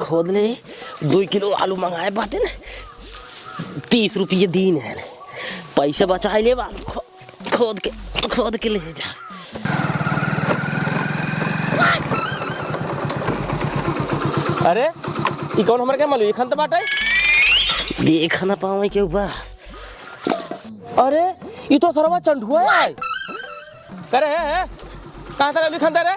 खोद ले 2 किलो आलू मंगाए बाटे न 30 रुपये दिन है पैसे बचाए ले आलू खोद के ले जा। अरे ये कौन हमारे क्या मालूम ये खान तो बाटे देख ना पावे के बा। अरे ये तो थोड़ा चंडुआ है करे है कहाँ तक अभी खानता रे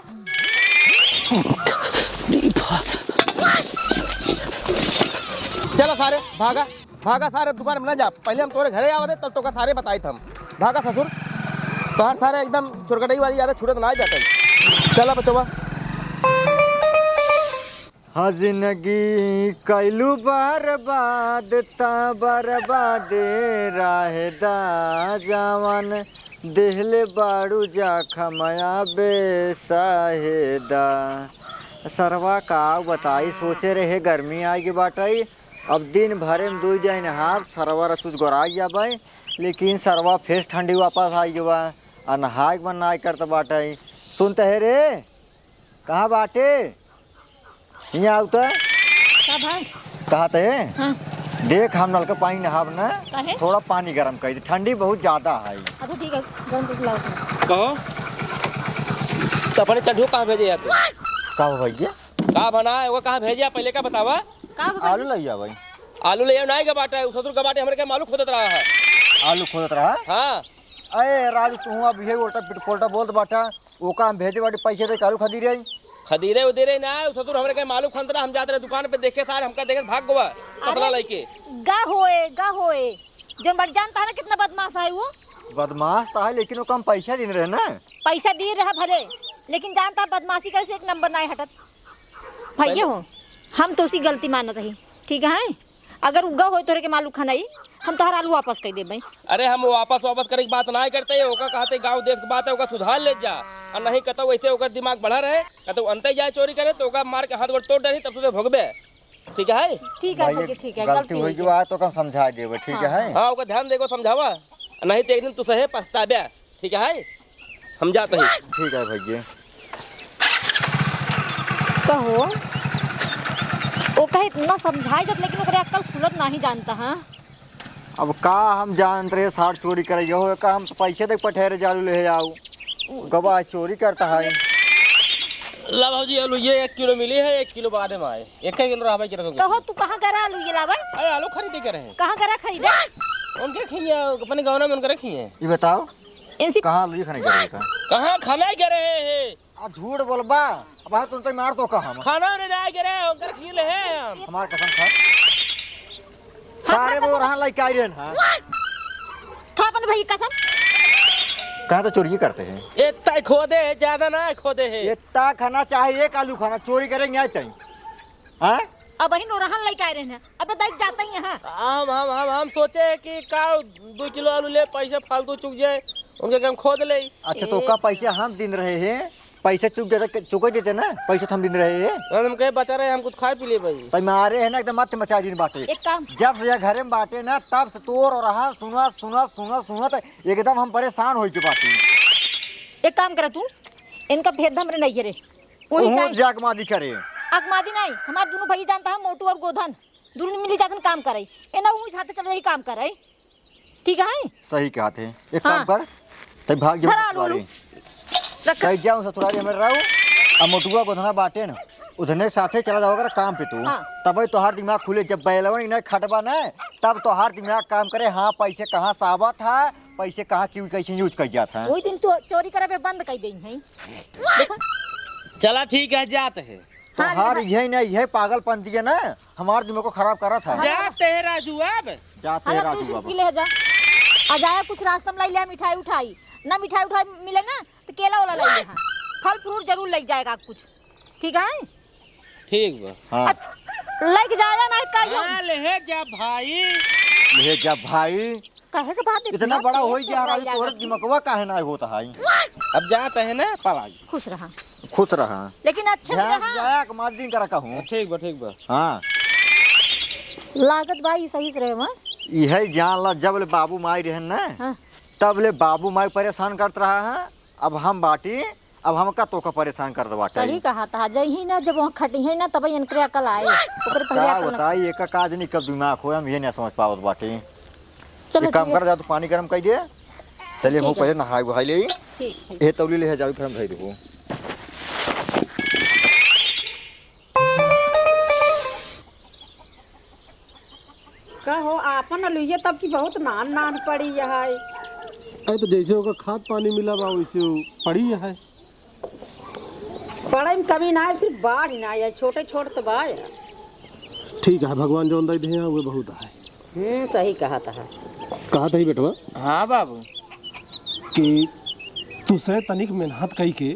चलो सारे भागा सारे दुकान में ना जा पहले हम तोरे घरे आवे तब तो का सारे बताई थम भागा ससुर तोहर सारे एकदम चोरकटई वाली याद छूटत ना जाते चला बचवा। हाँ जिंदगी कैलू बर्बाद ता बर्बाद राहेदा जवान देहले बाड़ू जा खमया बेसाहेदा। सरवा का बताई सोचे रहे गर्मी आएगी बाटाई अब दिन भरे में 2 दिन हाथ सरवा रसूस गोराई जाबे लेकिन सरवा फेस ठंडी वापस आई गवा और नहाए मन ना करता बाटाई। सुनते है रे कहाँ बाटे यहाँ आउ तो कहा थे हाँ। देख हम नल का पानी नहाब ना थोड़ा पानी गर्म कर दे ठंडी बहुत ज्यादा है। अच्छा ठीक है कहो तो अपने चढ़ू कहाँ भेजे यार कहाँ भैया कहाँ बना है वो कहाँ भेजे पहले का बतावा आलू लिया भाई आलू ले नहीं का बाटा है ससुर का बाटे हमारे क्या मालूम खोदत रहा है आलू खोदत रहा हाँ। अरे राजू तू अब ये उल्टा पोल्टा बोलत बाटा वो काम भेजे बाटे पैसे दे आलू खदी रही खदीरे उदीरे ना ससुर हमरे के मालूम खंतरा हम जाते रहे दुकान पे देखे सारे हमका देखे भाग गवा कपड़ा लेके गा होए जो मर जानता है ना कितना बदमाश है वो बदमाश तो है लेकिन वो कम पैसा दिन रहे ना पैसा दे रहा भले लेकिन जानता बदमाशी कैसे 1 नंबर ना हटत भैया हो हम तो उसी गलती मानत रही ठीक है अगर उगा हो तोरे के मालूम खानाई हम तोहर आलू वापस कर देबे। अरे हम वापस करे की बात नहीं करते ओका कहते गांव देश की बात है ओका सुधार ले जा और नहीं कहता वैसे ओका दिमाग बढ़ा रहे कहते अंते जाए चोरी करे तो ओका मार के हाथ गोड़ तोड़ दे तब तुझे भोगबे ठीक है ठीक है गलती हुई जो है तो कम समझा देबे ठीक है। हां ओका ध्यान देगो समझावा नहीं तो एक दिन तू सहे पछताबे ठीक है हम जाते हैं ठीक है भैया। कहो वो कहे इतना समझाई जब लेकिन ओकरे अक्ल खुलत नहीं जानता हां अब का हम जानते रहे साड़ चोरी करे हो का हम पैसे तक पठेरे जालू ले आओ गवाह चोरी करता है। ला भाजी आलू ये 1 किलो मिली है 1 किलो बाद में आए 1 किलो रहा भाई कहो तू कहां करा आलू ये लावा अरे आलू खरीदे करे हैं कहां करा खरीदा उनके खिए अपने गांव में उनके रखी है ये बताओ इनसे कहां लुई खाने करे का कहां खाना ही करे है आ झूठ बोलबा अब तुम तो मार तो कहां खाना नहीं करे उनके खिले है हमार कसम खा सारे वो रहा लाइक आई रहन हां खा अपन भाई कसम कहां तो चोरी करते हैं इतना खोदे है ज्यादा ना खोदे है इतना खाना चाहिए एक आलू खाना चोरी करेंगे आज तक हां अब वही नोरहन लेके आए रहने अब देख जाते ही हां हम सोचे कि का 2 किलो आलू ले पैसे फालतू चुक जाए उनके काम खोद ले। अच्छा तो का पैसे हम दिन रहे हैं पैसे चुक देते ना पैसे हम दिन रहे हैं हम कहे बचा रहे हम कुछ खाए पी ले भाई भाई मारे है ना एकदम मत मचा दिन बाटे एक काम जब से घरे में बाटे ना तब से तोर और रहा सुना तो एकदम हम परेशान हो के बाटे। एक काम कर तू इनका भेद हमरे नहीं रे वही जाक मादी करे अगमादी नहीं हमार दोनों भाई जानता है मोटू और गोधन दोनों मिली जाकर काम करे एना उस हाथ चल रही काम करे ठीक है सही कहते हैं एक काम कर तब भाग जा कह जाऊं ससुराल में रहूं अब मोटुआ गोधना बाटे ना उधने साथे चला जाओगे काम पे तू तब तोहार दिमाग खुले जब बैलवन नहीं खटबा ना तब तोहार दिमाग काम करे हाँ पैसे कहाँ सावा था पैसे कहाँ क्यों कैसे यूज कर जाता है वही दिन तो चोरी करे बंद कर दें है देखो चला ठीक है जाते हैं तोहार यही नहीं यही पागलपन दिए ना हमारे दिमाग को खराब करा था जाते हैं राजू अब जाते हैं राजू अब ले जा आ जाए कुछ रास्ता में लाई ले मिठाई उठाई ना मिठाई उठाई मिले ना तो केला वाला लाई ले फल फ्रूट जरूर लग जाएगा कुछ ठीक है ठीक बा हां लग जाएगा ना कहियो ले जा भाई कहे के बात इतना बड़ा हो गया राजू तोहर दिमागवा काहे ना होता है अब जाते हैं ना पलाई खुश रहा लेकिन अच्छे से ध्यान जाया के मार दिन करा कहूं ठीक बा हां लागत भाई सही से रहे वहां यही जान ला जब ले बाबू माई रहन ना तब ले बाबू माई परेशान करत रहा है अब हम बाटी अब हम का तो का परेशान कर दो सही कहा था जही ना जब वहाँ खटी है ना तब इनके अकल आए ओकरे पहले क्या अकल ना- बताई एक का आदमी कब दिमाग हो हम ये नहीं समझ पावत बाटे। चलो एक काम ठीक है। कर जा तो पानी गर्म कर दे चलिए हम ठीक है। पहले नहाए वहाई ले ठीक ठीक ये तौली ले जाओ फिर हम धइ देबो। का हो आपन लुइये तब की बहुत नान नान पड़ी है। अरे तो जैसे होगा खाद पानी मिला बा वैसे पड़ी है। पढ़ाई में कमी ना है सिर्फ बाढ़ ना है छोटे छोटे तो बा है। ठीक है भगवान जो दे दिया वो बहुत है। सही कहा था। कहा था ही बेटवा हाँ बाबू कि तुसे तनिक मेहनत कई के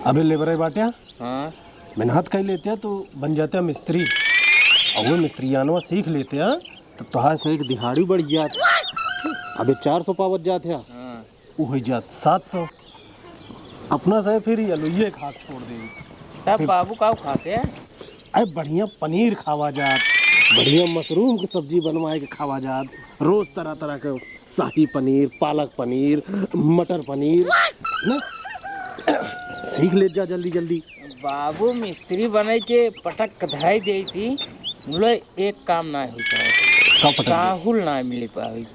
अबे लेबर बाटिया हाँ मेहनत कई लेते तो बन जाते हैं मिस्त्री और वो मिस्त्रियानवा सीख लेते हैं तो तुहार से एक दिहाड़ी बढ़ जात अबे 400 पावत जात है हाँ वो हो जात 700 अपना से फिर ये लोइये खा छोड़ दे। तब बाबू का खाते हैं अरे बढ़िया पनीर खावा जात बढ़िया मशरूम की सब्जी बनवाए के खावा जात रोज तरह तरह के शाही पनीर पालक पनीर मटर पनीर ना सीख ले जा जल्दी जल्दी। बाबू मिस्त्री बने के पटक कधाई दी थी बोले एक काम ना ही का पटक साहुल ना मिल पाई।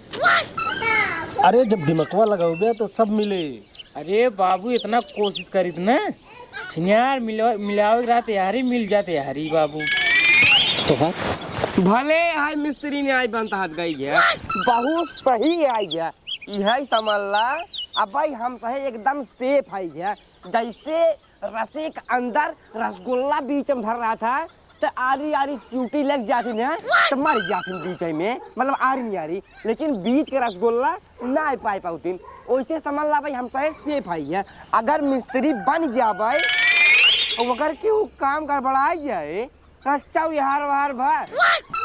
अरे जब दिमकवा लगाओगे तो सब मिले। अरे बाबू इतना कोशिश करी ना छिनियार मिलावे रात यारी मिल जाते यारी बाबू। तो हाँ भले हाय मिस्त्री ने आई बनता हाथ गई है बहुत सही आई है यही समझ ला। अब भाई हम सही एकदम सेफ आई है जैसे रसे के अंदर रसगुल्ला बीच में भर रहा था तो आरी आरी चूटी लग जाती ना तो मर जाती बीच में मतलब आरी नहीं आ रही लेकिन बीच के रसगुल्ला ना पाई पाती वैसे समझ ला भाई हम सही सेफ आई है। अगर मिस्त्री बन जाए और अगर क्यों काम गड़बड़ा जाए रच्चा हार वार भर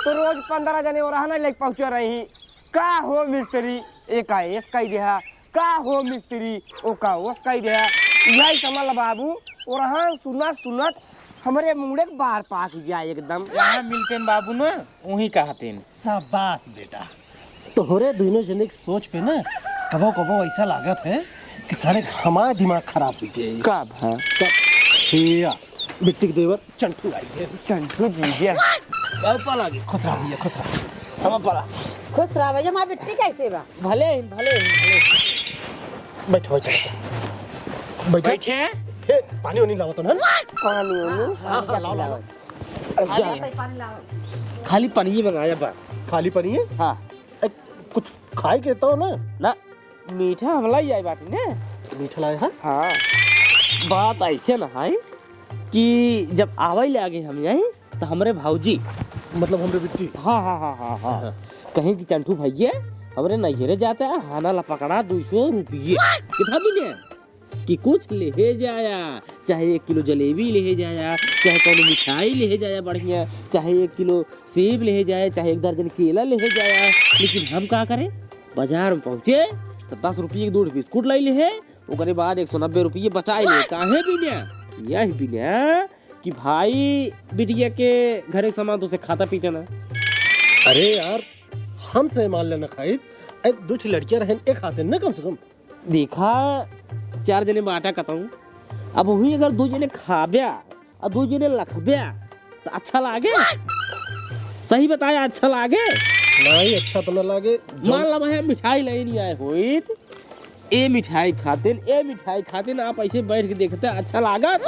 तो रोज 15 जने और रहना लेके पहुंचे रही का हो मिस्त्री एक कही दिया का हो मिस्त्री ओ का वो कही दिया यही समझ ला बाबू और हाँ सुनत सुनत हमारे मुंडे बाहर पाक जाए एकदम जहाँ मिलते हैं बाबू ना वहीं कहते हैं। शाबाश बेटा तोहरे दोनों जने की सोच पे ना कबो कबो ऐसा लागत है कि सारे हमारा दिमाग खराब हो जाए। कब है हिया मिट्टी के देवर चंटू आई है चंटू जी बहुत पाला गया खुश रहा भैया खुश रहा हम पाला खुश रहा भैया हमारी बेटी कैसे बा। भले बैठो बैठो बैठो बैठे हे पानी नहीं लावा तो ना पानी उनी हाँ लाओ लाओ खाली पनीर मंगाया बस। खाली पानी है हाँ कुछ खाए के तो ना ना मीठा हमला ही आई बाटी ने। मीठा लाया है हाँ बात ऐसे ना है कि जब आवे ले आगे हम यहीं तो हमारे भाऊजी मतलब हमरे बिट्टी हाँ हाँ हाँ हाँ हाँ कहीं की चंटू भैया हमारे नैहरे जाते हैं हाना ला पकड़ा 200 रुपये कितना भी ने कि कुछ ले जाया चाहे 1 किलो जलेबी ले जाया चाहे कोनो मिठाई ले जाया बढ़िया चाहे 1 किलो सेब ले जाए चाहे 1 दर्जन केला ले जाया। लेकिन हम क्या करें बाजार में पहुँचे तो 10 रुपये के 2 बिस्कुट लाई ले उसके बाद 190 रुपये बचाए ले काहे बिना यही बिना कि भाई बिटिया के घर एक सामान तो से खाता पीता ना। अरे यार हम से मान लेना खाई दो लड़कियां रहें एक खाते ना कम से कम देखा 4 जने बाटा कताऊं अब वही अगर 2 जने खाब्या और 2 जने लखब्या तो अच्छा लागे। सही बताया अच्छा लागे नहीं अच्छा तो ना लागे मान ला भाई मिठाई ले नहीं आए होइत ए मिठाई खाते ना आप ऐसे बैठ के देखते अच्छा लागत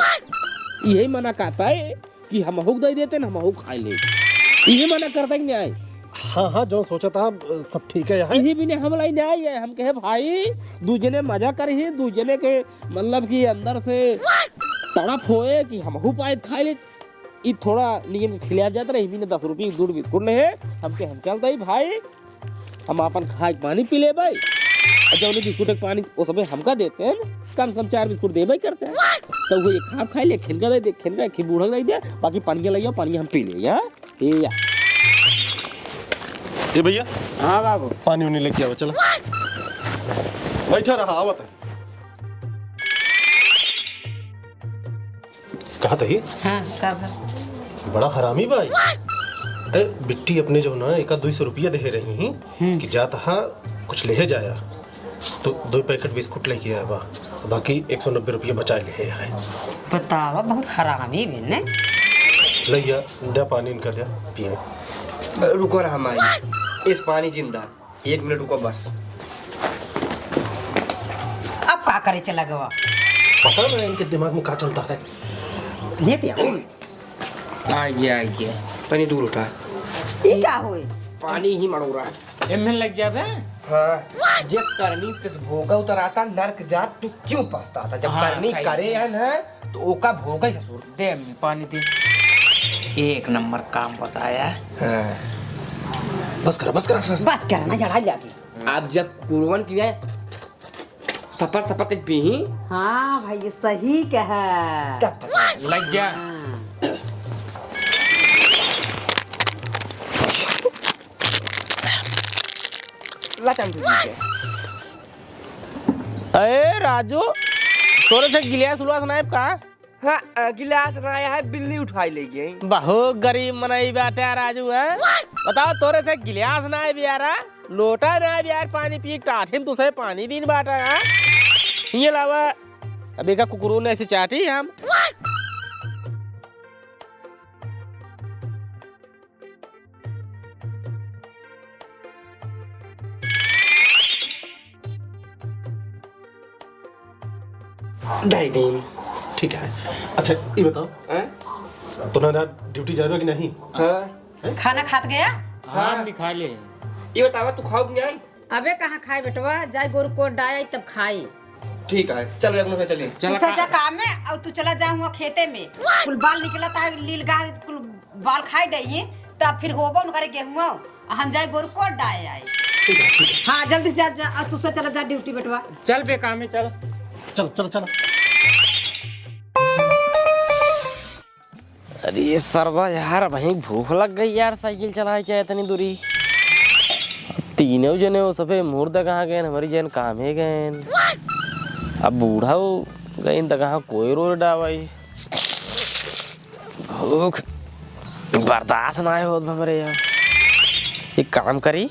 यही मना कहता है कि हम हुक दे देते ना हम हुक खा ले यही मना करता कि नहीं आए। हाँ हाँ जो सोचा था सब ठीक है यहाँ यही भी नहीं हम लाई नहीं आई है हम कहे भाई 2 जने मजा कर ही 2 जने के मतलब कि अंदर से तड़प होए कि हम हु पाए खा ले ये थोड़ा नियम खिला जाता रही भी 10 रुपये के 2 बिस्कुट ले हम के हम चलता ही भाई हम अपन खाए पानी पी ले भाई जब बिस्कुट के पानी वो सब हमका देते हैं कम से कम 4 बिस्कुट देवे करते हैं तो वो एक खाप खाई ले खिनका दे खिनका खी बूढ़ा दे दे बाकी पानी ले पानी हम पी ले यार ये भैया हाँ बाबू पानी उनी लेके आओ चलो बैठा रहा आवत कहा था ये हाँ कब बड़ा हरामी भाई ए बिट्टी अपने जो ना 100-200 रुपया दे रही हैं कि जाता कुछ ले जाया तो 2 पैकेट बिस्कुट लेके आया बा बाकी 190 रुपये बचा ले है। बतावा बहुत हरामी भी ने। लैया दे पानी इनका दे पिए। रुको रहा हमारी, इस पानी जिंदा 1 मिनट रुको बस। अब का करे चला गवा? पता ना इनके दिमाग में क्या चलता है। नहीं पिया आ गया पानी दूर उठा। ई का होई? पानी ही मड़ोरा है। एमएल लग जावे। हाँ, जिस करनी तिस भोगा उतराता नरक जात तू क्यों पछता था? जब हाँ, करनी सही करे है ना तो ओका भोगा ही ससुर। दे अम्मी पानी दे। एक नंबर काम बताया। हाँ। बस कर बस करना जड़ा जाके। आप जब कुरबान किया सफर सफर के पी। हाँ भाई ये सही कहा। लग जा। अरे राजू, तोरे से गिलास उलास नाइब का? हाँ, गिलास लाया है, बिल्ली उठाई ले गई। बहुत गरीब मनाई बैठे राजू है। बताओ तोरे से गिलास नाइब यारा, लोटा नाइब यार, पानी पी टाठिन तुसे पानी दिन बाटा है। ये लावा अभी का कुकुरों ने ऐसे चाटी हम। ढाई दिन। ठीक है। अच्छा ये बताओ हाँ? तुम्हारा ड्यूटी जाएगा कि नहीं? हाँ? खाना खात गया? हाँ हम भी खा ले। ये बतावा तू खाओ कि नहीं? अबे कहाँ खाए बेटवा? जाए गोरु को डाय तब खाए। ठीक है, चल अपने से चलिए। तू जा काम में और तू चला जा हुआ खेते में। कुल बाल निकला था लील गाय कुल बाल खाई डई तब फिर होबो न करे गेहूं हम जाए गोरु को डाय आए। ठीक है ठीक है। हाँ जल्दी जा जा और तू से चला जा ड्यूटी बेटवा। चल पे काम में चल। चलो चलो चलो। अरे ये सरवा यार, वहीं भूख लग गई यार। साइकिल चलाए क्या इतनी दूरी? तीनों जने वो सफे मुर्दा कहाँ गए? हमारी जन काम ही गए। अब बूढ़ा हो गई तो कहाँ कोई रोज डावाई। भूख बर्दाश्त ना हो हमारे यार। एक काम करी,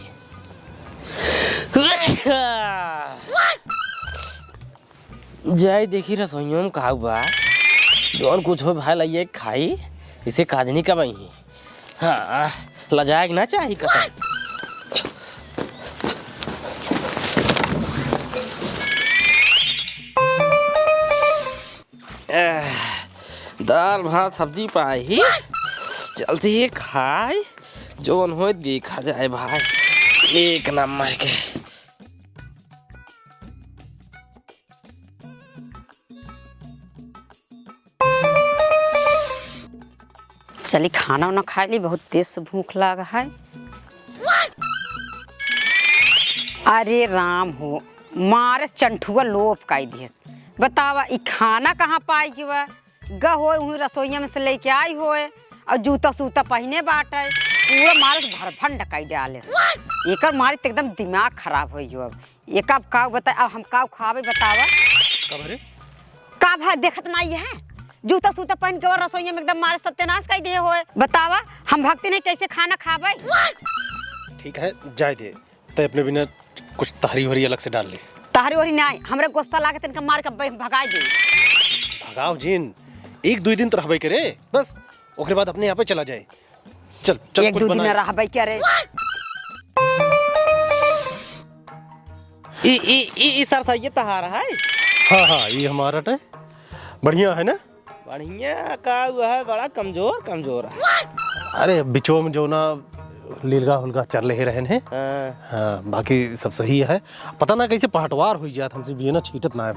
जाए देखी रसोइयों में कहा हुआ जौन कुछ हो भाई लाइए खाई, इसे काजनी का बही। हाँ लजाएग ना चाहिए कतई। दाल भात सब्जी पाई ही चलती है खाए, जोन हो देखा जाए भाई। एक नंबर के। चली खाना वाना खा ली, बहुत तेज से भूख लगा है। अरे राम हो मारे चंठुआ लोप काई दिए। बतावा ई खाना कहाँ पाई कि वह ग हो रसोईया में से लेके आई होए और जूता सूता पहने बाटे पूरा मारे भरभन ढकाई डाले। एक मारे तो एकदम दिमाग खराब हो गयो। अब एक अब का बता, अब हम का खावे बतावा का भाई देखत नहीं है। जूता सूता पहन के और रसोईया में एकदम मारे सत्यानाश कर दिए होए। बतावा हम भक्ति नहीं कैसे खाना खावे? ठीक है जाए दे, तो अपने बिना कुछ तहरी वहरी अलग से डाल ले। तहरी वहरी नहीं, हमरे गुस्सा लागे तनका मार के भगाई दे। भगाओ जिन, 1-2 दिन तो रहबे करे बस, ओकरे बाद अपने यहाँ पे चला जाए। चल चल एक 2 दिन में रहबे करे। ई सर सही तहार है। हाँ हाँ ये हमारा है, बढ़िया है ना? बढ़िया का हुआ है, बड़ा कमजोर कमजोर है। अरे बिचो में जो ना लीलगा हुलगा चल ले रहन है। हाँ। हाँ बाकी सब सही है। पता ना कैसे पहटवार हुई जात हमसे भी ना, छीटत ना है।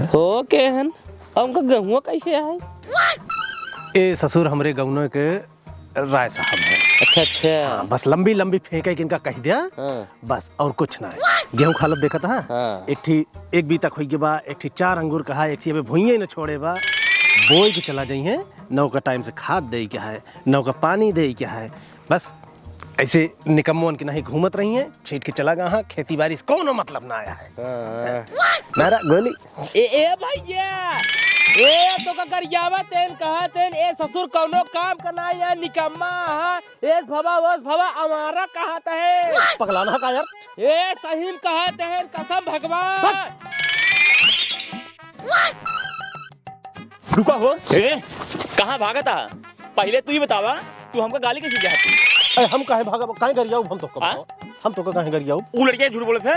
हो के हन हमका गहुआ कैसे है? ए ससुर हमरे गौनों के राय साहब है। अच्छा अच्छा। हाँ, बस लंबी लंबी फेंके कि इनका कह दिया। हाँ। बस और कुछ ना है। गेहूं खालत देखा था। हाँ। एक बी तक हुई बा, एक ठी 4 अंगूर कहा, एक ठी अबे भुइये न छोड़े बा। बोई के चला जाई है, 9 का टाइम से खाद दे क्या है, 9 का पानी दे क्या है। बस ऐसे निकम्मों की नहीं घूमत रही है, छीट के चला गया। खेती बाड़ी से कौन मतलब ना आया है। हाँ। नारा गोली ए भैया ए तो का गरियावा तेन कहा तेन ए ससुर कौनो काम करना या निकम्मा हा एस भवा हमारा कहता है पगलाना का यार। ए सहीम कहा तेन कसम भगवान। रुका हो ए कहाँ भागा था पहले तू ही बतावा तू हमको गाली कैसे देती। अरे हम काहे भागा काहे कर जाऊ हम तो कब हम तो काहे कर जाऊ। वो लड़के झूठ बोले थे।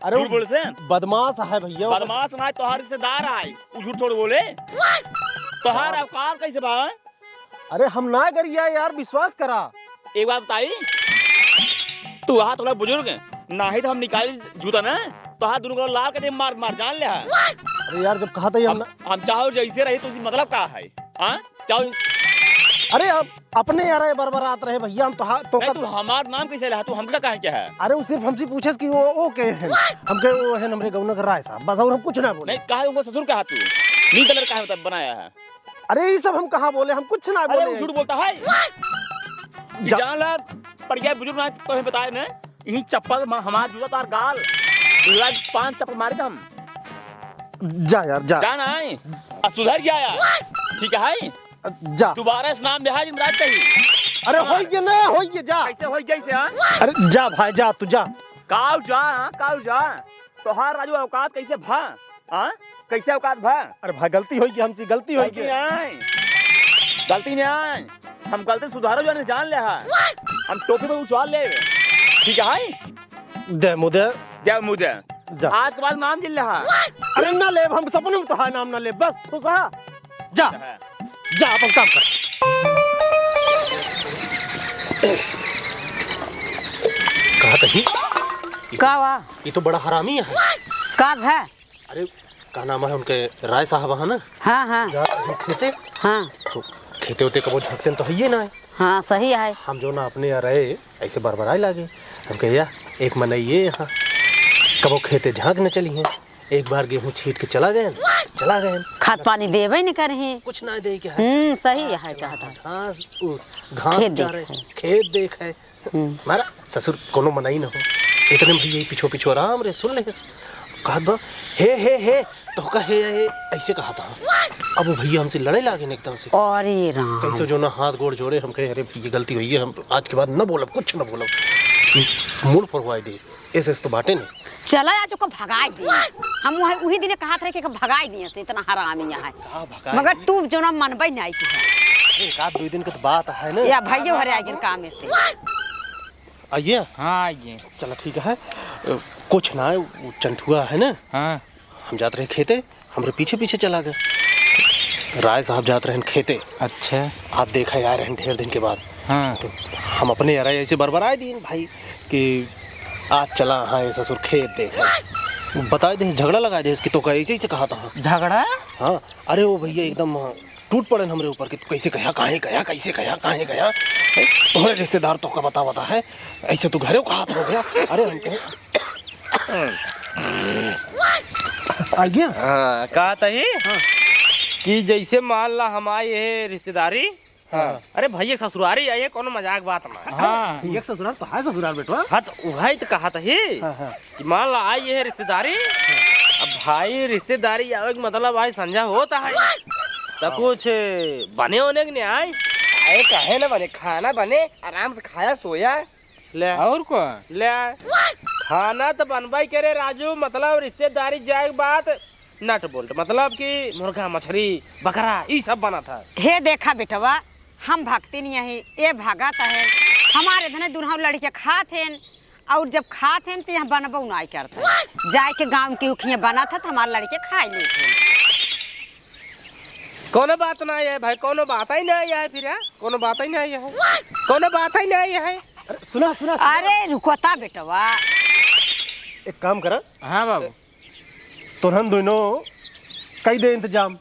अरे झूठ बोले थे बदमाश है भैया। बदमाश ना तोहार रिश्तेदार आए वो झूठ थोड़ी बोले। तोहार अवकाश कैसे बा। अरे हम ना करिया यार विश्वास करा। एक बात बताई तू हाथ थोड़ा बुजुर्ग ना ही तो हम निकाली जूता ना तो हाथ दोनों को लाल के मार मार जान ले। अरे यार जब कहा था हम चाहो जैसे रही तो मतलब क्या है चाहो। अरे अब अपने यार बरबरात रहे भैया हम तो तू हमार नाम कैसे रहा तू हमका कहा क्या है। अरे वो सिर्फ हमसे पूछे कि वो के हैं हमके वो है हमरे गौना कर राय साहब बस और हम कुछ ना बोले। नहीं कहा उनको ससुर कहा तू नी कलर का है बनाया है। अरे ये सब हम कहाँ बोले हम कुछ ना बोले। अरे झूठ बोलता है जान ला पड़ गया बुजुर्ग ना तो बताए ना यही चप्पल हमारा जूता तार गाल 5 चप्पल मारे हम। जा यार जा जाना है सुधर जाया ठीक है जा दोबारा स्नान बिहार इमराज कही। अरे होइए ना होइए जा कैसे हो जैसे अरे जा भाई जा तू जा काऊ जा तो हर राजू औकात कैसे भा कैसे औकात भा। अरे भाई गलती होगी हमसे गलती होगी। गलती नहीं हम गलती सुधारो जो जान ले हम टोपी पे उछाल ले ठीक है। दे मुदे जा आज के बाद नाम जिल रहा। अरे ना ले हम सपने में तो है नाम ना ले बस खुश जा जा अपन काम कर। कहा तही का वा ये तो बड़ा हरामी है। कब है। अरे का नाम है उनके राय साहब है ना। हाँ हाँ जा खेते हाँ तो खेते होते कबो झकते तो है ना। हाँ सही है। हम जो ना अपने यहाँ रहे ऐसे बरबराए लागे हम कहिया एक मनइये यहाँ कबो खेते झाँक न चली हैं एक बार गेहूँ छीट के चला गए खाद पानी देवे नहीं करे कुछ ना दे क्या सही है कहता घास खेत जा रहे खेत देख है हमारा ससुर कोनो मनाई ना हो इतने भैया पीछो आराम रे सुन ले कहा बा हे तो का हे ऐसे कहा था। अब वो भैया हमसे लड़े लागे एकदम से। अरे राम कैसे जो ना हाथ गोड़ जोड़े हम कहे अरे भैया गलती हुई है हम आज के बाद न बोलब कुछ न बोलब मूड पर हुआ दे ऐसे तो बाटे नहीं चला आज को भगाई दी हम वही दिन कहा था कि भगाई दिए से इतना हरामी यहाँ है मगर तू जो ना मनबई नहीं की है। एक आध 2 दिन की तो बात है ना या भाइयों हरे आगे काम में से आइए। हाँ आइए चलो ठीक है कुछ ना है वो चंठुआ है ना। हाँ हम जाते रहे खेते हमारे पीछे चला गए राय साहब जाते रहे खेते। अच्छा आप देखा यार हैं ढेर दिन के बाद। हाँ तो हम अपने यार ऐसे बरबराए दिए भाई कि आज चला हाँ ससुर खेत देखा बताए दे झगड़ा लगाए दे इसकी तो ऐसे ही से कहा था झगड़ा। हाँ अरे वो भैया एकदम टूट पड़े हमरे ऊपर कि कैसे कहा कहाँ गया कैसे कहा कहाँ गया तुम्हारे रिश्तेदार तो का बता है ऐसे तो घरे कहा हो गया। अरे आ गया हाँ कहा था कि जैसे मान ला हमारी ये रिश्तेदारी। हाँ अरे भैया ससुरारी आई है कोनो मजाक बात ना। हाँ एक ससुराल तो है ससुराल बेटवा। हाँ तो वही तो कहा था कि मान ला आई है रिश्तेदारी। अब भाई रिश्तेदारी आवे के मतलब भाई संजा होता है तो कुछ बने होने के नहीं आए आए कहे ना बने खाना बने आराम से खाया सोया ले और को ले खाना तो बनवाई करे राजू मतलब रिश्तेदारी जाए के बाद नट बोल्ट मतलब कि मुर्गा मछली बकरा ये सब बना था। हे देखा बेटवा हम भागते नहीं है ये भागाता है हमारे धने दुल्हा लड़के खाते हैं और जब खाते हैं तो यहाँ बनबो नहीं करता है जाए के गाँव के उखिया बना था तो हमारे लड़के खाए लेते हैं। कोनो बात ना है भाई कोनो बात ही नहीं है फिर कोनो बात ही नहीं है कोनो बात ही नहीं है। सुना अरे रुकोता बेटवा एक काम करा। हाँ बाबू तो हम दोनों कई दे इंतजाम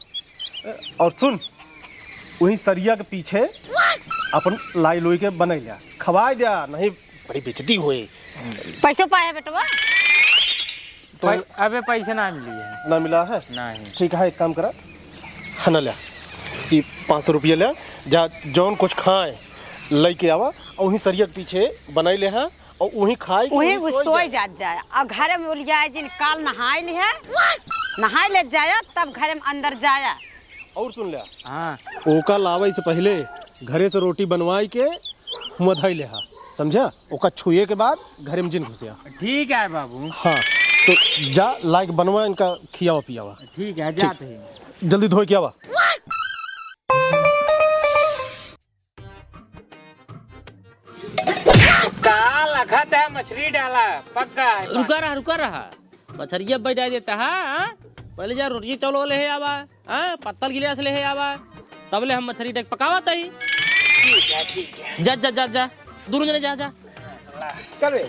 और सुन वही सरिया के पीछे अपन लाई लोई के बने लिया खवा दिया नहीं बड़ी बेइज्जती हुई। पैसों पाया बेटवा तो अबे पैसे ना मिली है ना मिला है नहीं। ठीक है एक काम करा है ना लिया ये 500 रुपया लिया जा जौन कुछ खाए लेके आवा और वहीं सरिया के पीछे बनाई ले है और वहीं खाए वहीं वो सोई जात जाए और घर में बोल जाए जिन काल नहाए ले है नहाए ले जाया तब घर में अंदर जाया और सुन ले, हाँ ओका लावे से पहले घरे से रोटी बनवाई के मुँह धोई ले हा, समझा? ओका छुए के बाद घरे में जिन घुसिया। ठीक है बाबू, हाँ तो जा लाइक बनवा, इनका खियावा पियावा। ठीक है जाते हैं। जल्दी धोई के आवा। काल अखत है, मछली डाला पक्का है। रुका रहा मछरिया बैठा देता है। पहले जा रोटी चावल ले आवा, पत्तल गिलास ले आवा, तब ले हम मछली डेक पकावा तई। ठीक है जा जा जा जा दोनों जने जा। चल बे।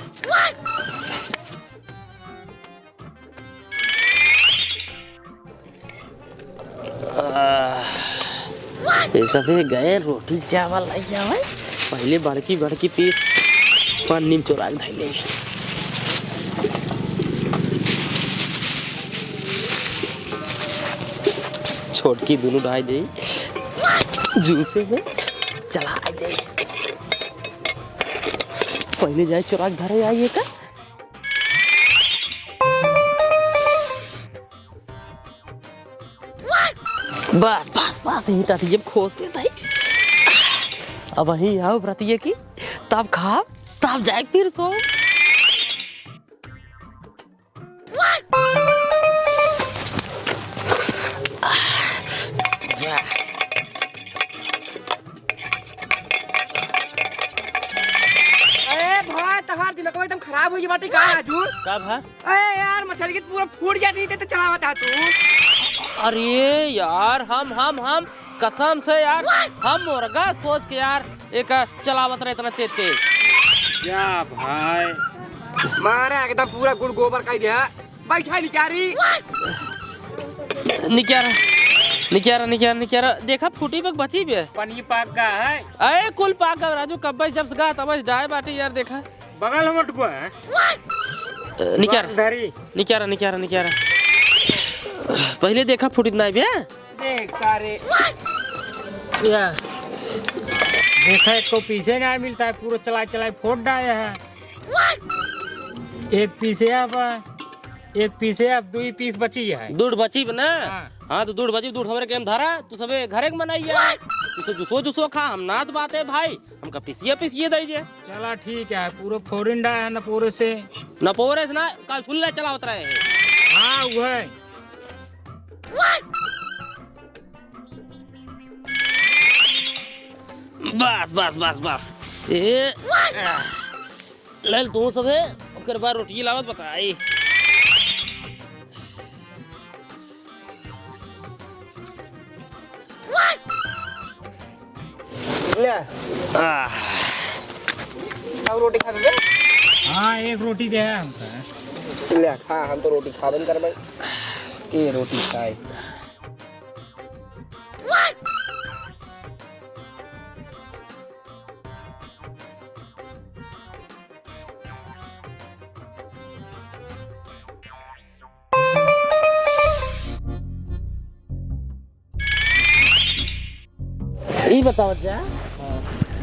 ऐसा भी गए रोटी चावल लाई जावे, पहले बड़की पीस पानी में चोरा के धैले। छोटकी दोनों ढाई दे जूसे में चला दे। पहले जाए चोरा के घरे आइए का। बस यही टाटी जब खोस देता है। अब वही आओ व्रतिये की, तब खाओ तब जाए फिर सो। तहार दिमाग एकदम खराब हो गई बाटी का राजू। कब है? अरे यार मछली की पूरा फूट गया नहीं तो चलावा था तू। अरे यार हम कसम से यार, हम मुर्गा सोच के यार एक चलावत रहे इतना तेज तेज। क्या भाई मारा एकदम पूरा गुड़ गोबर का दिया। बैठा निकारी निक्यारा देखा फूटी पे बची भी है। पनी पाक का है। अरे कुल पाक का राजू कब्बे जब से गा तब डाय बाटी यार देखा। बगल में मटको है। निक्यारा पहले देखा फूटी नहीं भी है। देख सारे या देखा एक को पीछे नहीं मिलता है, पूरा चलाई फोड़ डाया है। एक पीसे अब 2 पीस बची है। दूध बची ना। हाँ। हाँ तो दूध बची, दूध हमारे केम धरा तू सबे घरे के बनाइए। तू जुसो खा, हम नात बात है भाई, हमका पिसिए दीजिए। चला ठीक है, पूरा फोड़न डाया है ना पूरे से। न पोरे से ना कल फुल्ला चला उतरा है। हाँ वो है। बस ए लल तू सबे ओकर बाद रोटी लावत बताई। ले अब रोटी खा ले। हाँ एक रोटी दे है हमका। ले खा, हम तो रोटी खाबन करबे के रोटी खाए। ये बताओ जा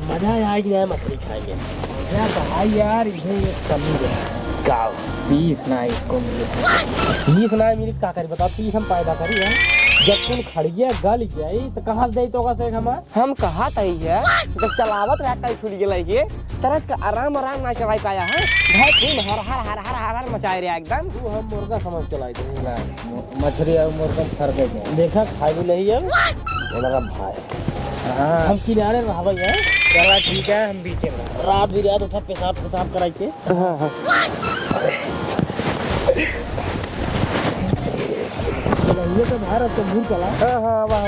मजा आया कि नहीं मछली खाएंगे? क्या भाई यार इधर एक कमी है। गाँव पीस ना इसको मिले। 20 ना मिनट का करी बताओ, 30 हम पैदा करी है। जब तुम खड़िया गल गई तो कहाँ से तो का से हम कहा तई है जब चलावत रहता है छुट गेलै के तरस का आराम ना चलाई पाया है। भाई तुम हर मचाए रे एकदम। तू हम मुर्गा समझ चलाई थे ना। मछली और मुर्गा फर्क है। देखा खाई भी नहीं है मेरा भाई। हाँ हम किनारे रहबै है। चला ठीक है, हम बीचे में। रात भी रात सब पेशाब कराई के। ये तो भारत तो भूल चला। हाँ वाह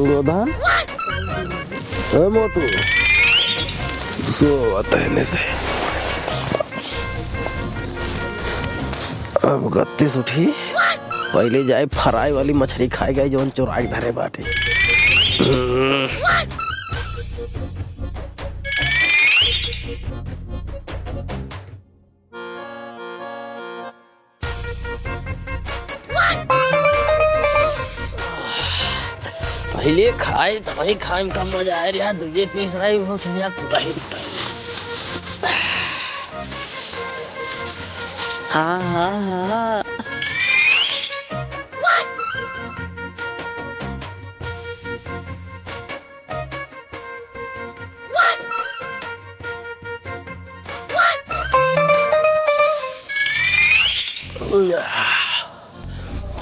गोदान मोटू सो तहने से अब 31 उठी। पहले जाए फ्राई वाली मछली खाए गए जो चोरा के धरे बाटे। पहले खाए तभी खाए में कम मजा आए यार तुझे पीस रही हो सुनिया तू हाँ हाँ हाँ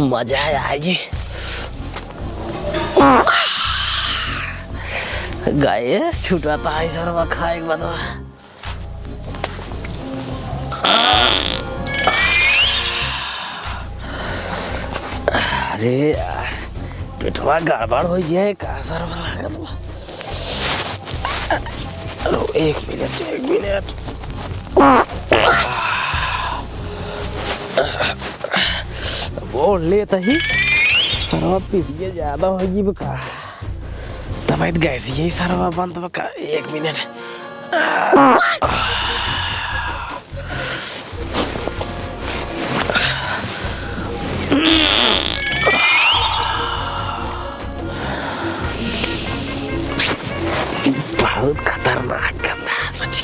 मजा आएगी गाय छुटाता है सर खाए बता अरे यार पेटवा गड़बड़ हो जाए का सर वाला एक मिनट वो लेता ही सरवा पीसिए ज्यादा होगी बका तब गैस यही सरवा बंद बका 1 मिनट बहुत खतरनाक गंदा सच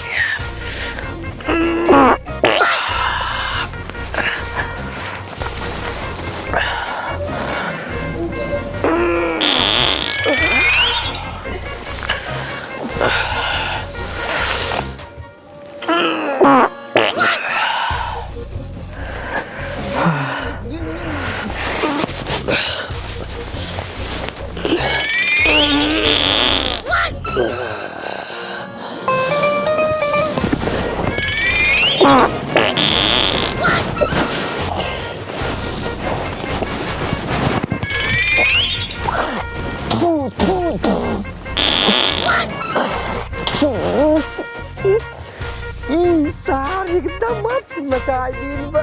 सार एकदम मस्त मचाई दिन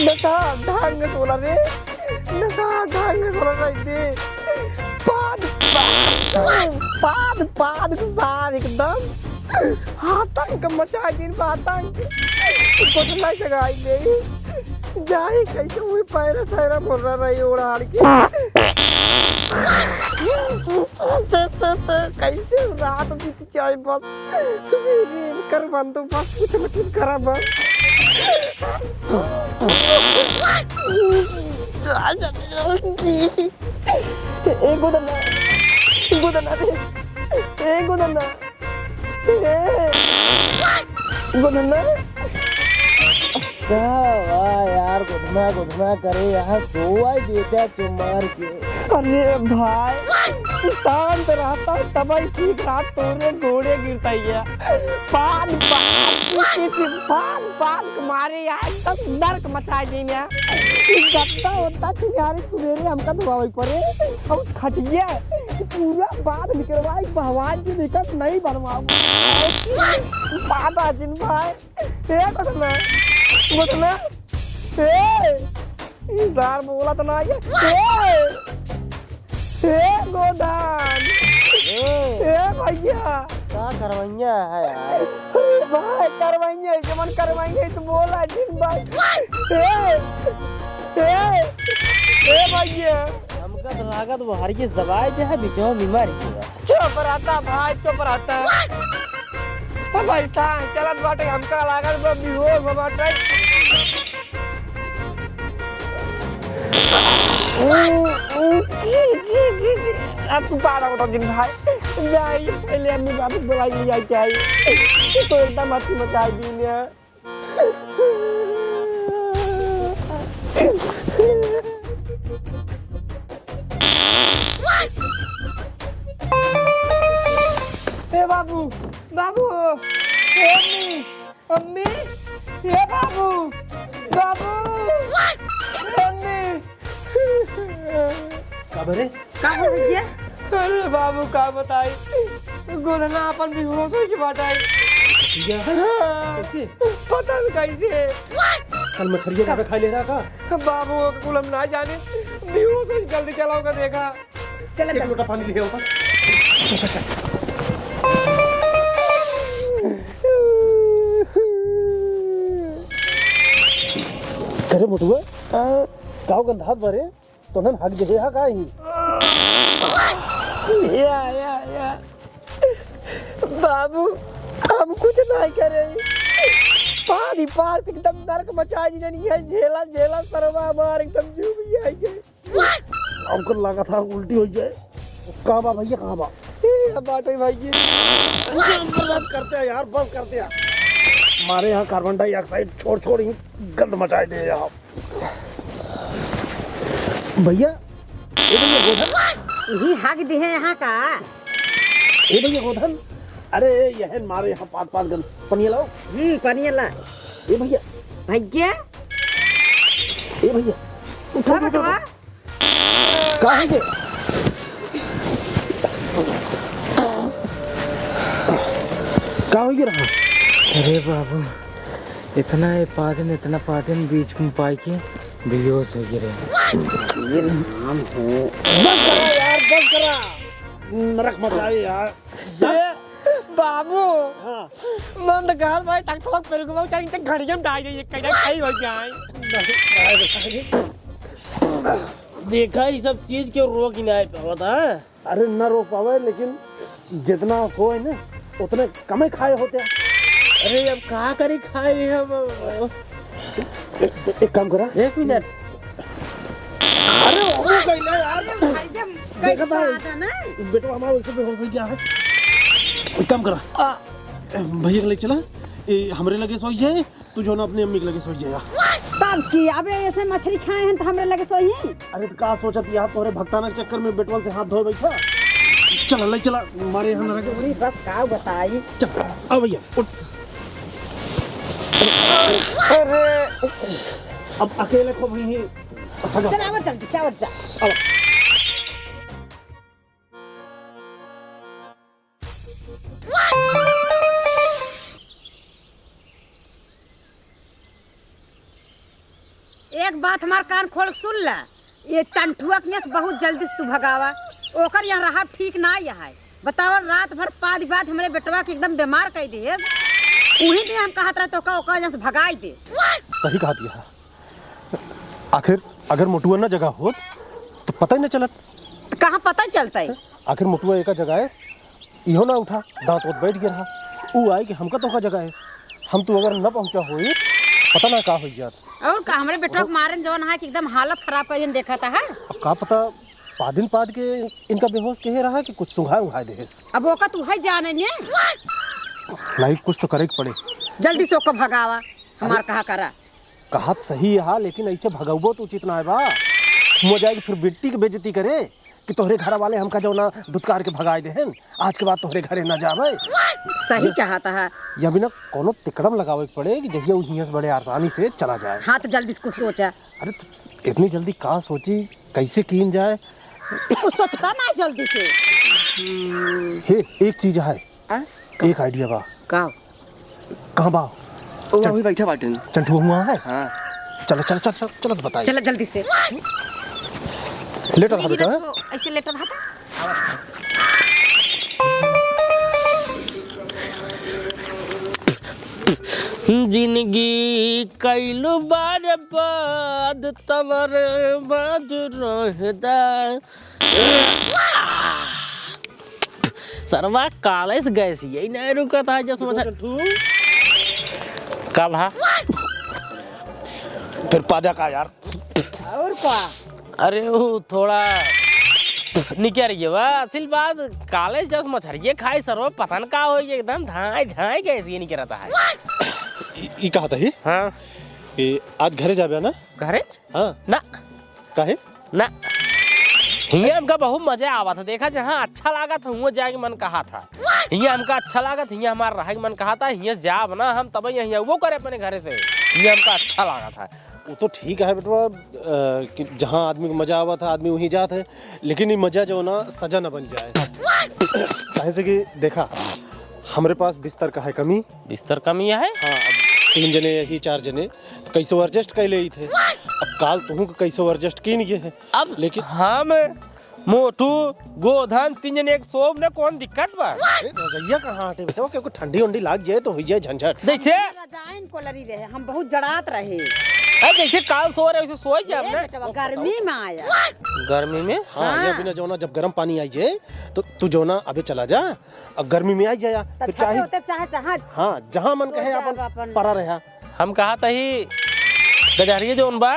नशा ढंग सोला रे नशा ढंग सोला रही दे पाद पाद सार एकदम हाथंग मचाई दिन हाथंग कोटला जगाई दे जाए कैसे हुई पैर सैरा बोल रही उड़ाड़ के कैसे रात बीत जाए बस सवेरे कर बंदो बस कुछ न कुछ करा बस गोदना रे गोदना यार गुदना करे यहाँ सोआ देता चुमार के अरे भाई शांत रहता तभी ठीक रात तोरे घोड़े गिरता है पान मारे यार तब नर्क मचा देना गत्ता होता तुम्हारे सवेरे हमका धोवा पड़े हम खटिया पूरा बाद निकलवाए भगवान की निकट नहीं बनवाओ बाबा जिन भाई बोलना इंसान बोला तो ना गोदान भैया क्या करवाइया है यार अरे भाई करवाइया जमन करवाइए तो बोला जिन भाई भैया हमका तो लागत वो हर किस दवाई जो है बिचो बीमारी चुप रहता भाई चुप रहता भाई था चलत बाटे हमका लागत वो बेहोश बाटे अब तू पारा बता दिन भाई जाइए पहले अपनी बात बुलाई जाए चाहिए तो एकदम मत मचाई दी ने ए बाबू बाबू अम्मी अम्मी ए बाबू बाबू अम्मी काबरे का हो भैया अरे बाबू का बताई गोलना अपन बेहोश हो के बताई पता नहीं कैसे कल मछलियाँ का खा ले रहा का बाबू कुलम ना जाने बेहोश हो जल्दी चलाओ का देखा चल एक लोटा पानी ले आओ करे बुतुआ काव गंधा बरे तो नन हक दे हा काई या बाबू हम कुछ नहीं करे पानी पास एकदम नरक मचा दी नहीं है झेला झेला सरवा मार एकदम डूब गई हमको लगा था उल्टी हो जाए। कहाँ बा भैया कहाँ बा? बाटे भाई बस करते हैं यार, बस करते हैं। हमारे यहाँ कार्बन डाइऑक्साइड छोड़ छोड़ ही गंद मचाए दे आप। भैया ये भैया गोधन, यही हक दे है यहाँ का। ये भैया गोधन, अरे यह मारे यहाँ पाँच पाँच गंद पनिया लाओ। पानी ला। ये भैया भैया ये भैया उठा बटवा। कहाँ है ये? कहाँ हो रहा? अरे बाबू इतना पादन बीच में पाई के बेहोश हो गिरे। ये नाम हो। बस करा यार, बस करा, नरक मचाए यार। बाबू हाँ मन कहल भाई टक ठोक मेरे को चाहे तक घड़िया में डाल दे कहीं खाई हो जाए। देखा ये सब चीज के रोक ही नहीं पाता है। अरे न रोक पावे, लेकिन जितना हो है ना उतने कम ही खाए होते हैं। अरे अब कहा करी खाए हम। एक काम करा, 1 मिनट। अरे वो कहीं ना यार, देखा भाई बेटा हमारा वैसे भी हो गया है। एक काम करा, भैया के ले चला, ये हमरे लगे सोई जाए, तू जो ना अपनी अम्मी के लगे सोई जाएगा। तब की अबे ऐसे मछली खाए हैं तो हमरे लगे सोई। अरे तो का सोचत यार, तोरे भक्ताना के चक्कर में बेटवाल से हाथ धोए बैठा। चल ले चला, हमारे यहाँ लगे। पूरी बस का बताई। चल आ भैया उठ। अरे अब अकेले को भी चल आवत जल्दी से आवत जा। एक बात हमार कान खोल के सुन ला, ये चंठुआ के बहुत जल्दी से तू भगावा, ओकर यहाँ रहा ठीक ना है। बतावा रात भर पाद पाद हमरे बेटवा के एकदम बीमार कर दे। उही दिन हम कहत रहे तो ओकर यहाँ से भगाई दे। सही कहा दिया। आखिर अगर मोटुआ ना जगह होत तो पता ही न चलत। कहाँ पता चलता है? आखिर मोटुआ एक जगह है, इहो ना उठा, दांत वोत बैठ गया रहा। ऊ आई कि हमका तो का जगह है, हम तो अगर न पहुंचा होई पता ना का हो जात। और का हमरे बेटवा के मारन जवन है कि एकदम हालत खराब कर दिन देखा था है। अब का पता पादिन पाद के इनका बेहोश कहे रहा कि कुछ सुंघाए उघाए देस। अब ओका तू है जाने ने लाइक कुछ तो करे के पड़े। जल्दी से ओका भगावा, हमार कहा करा। कहत सही है, लेकिन ऐसे भगवबो तो उचित ना है बा। हो जाएगी फिर बेटी की बेइज्जती करे कि तोहरे घर वाले हमका जो ना दुत्कार के भगाए देहन, आज के बाद तोहरे घरे ना जावे। सही कहता है। या बिना कोनो तिकड़म लगावे के पड़े कि जहिया उहिया से बड़े आसानी से चला जाए। हाँ तो जल्दी से कुछ सोचा। अरे इतनी जल्दी का सोची, कैसे कीन जाए? कुछ सोचता ना जल्दी से। हे एक चीज है, एक आइडिया बा। कहाँ बा? वही बैठा बाटन चंटू हुआ है। हाँ चलो चलो चलो चलो तो बताइए। चलो जल्दी से। लेटर था बेटा, ऐसे लेटर था। जिंदगी कैलो बर्बाद तवर बाद रहदा। सरवा काले से गैस यही नहीं रुका था जो समझ कब हा फिर पादा का यार। और क्या? अरे वो थोड़ा निकल गया बा। असल बात काले जब मछरिये खाए सरवा पता न का हो एकदम धाई धाई गैस ये नहीं करता है। ई कहा था ही? हाँ ये आज घरे जाबे ना? घरे हाँ ना काहे ना हिया हमका बहुत मजा आवा था। देखा जहाँ अच्छा लगा था वहाँ जाए के मन कहा था। हिया हमका अच्छा लगा था, हिया हमारा रहे के मन कहा था। हिया जाब ना हम तब यहाँ वो करे अपने घरे से। हिया हमका अच्छा लगा था। वो तो ठीक है बेटवा कि जहाँ आदमी को मजा आवा था आदमी वहीं जात है, लेकिन ये मजा जो ना सजा न बन जाए। काहे से कि देखा हमारे पास बिस्तर का है कमी। बिस्तर कमी है। हाँ अब 3 जने ही 4 जने तो कैसे एडजस्ट कर ले थे। अब काल तुहू को कैसे एडजस्ट की नहीं है। अब लेकिन हम मोटू गोधन 3 जने एक सोम ने कौन दिक्कत बा? रजैया कहाँ हटे बेटा, क्योंकि ठंडी उंडी लाग जाए तो हो जाए झंझट। जैसे रजाइन को लरी रहे, हम बहुत जड़ात रहे। जैसे काल सो रहे वैसे सोए जाए ए, ना। बेटवा गर्मी में आया। गर्मी में हाँ ये बिना जोना जब गर्म पानी आई जाए तो तू जोना अबे चला जा। अब गर्मी में आई जाया तब तो छठे चाहे होते चाहे चाहे हाँ जहाँ मन कहे जाब अपन अपन। परा रहा। हम कहा तही गजरिए जोन बा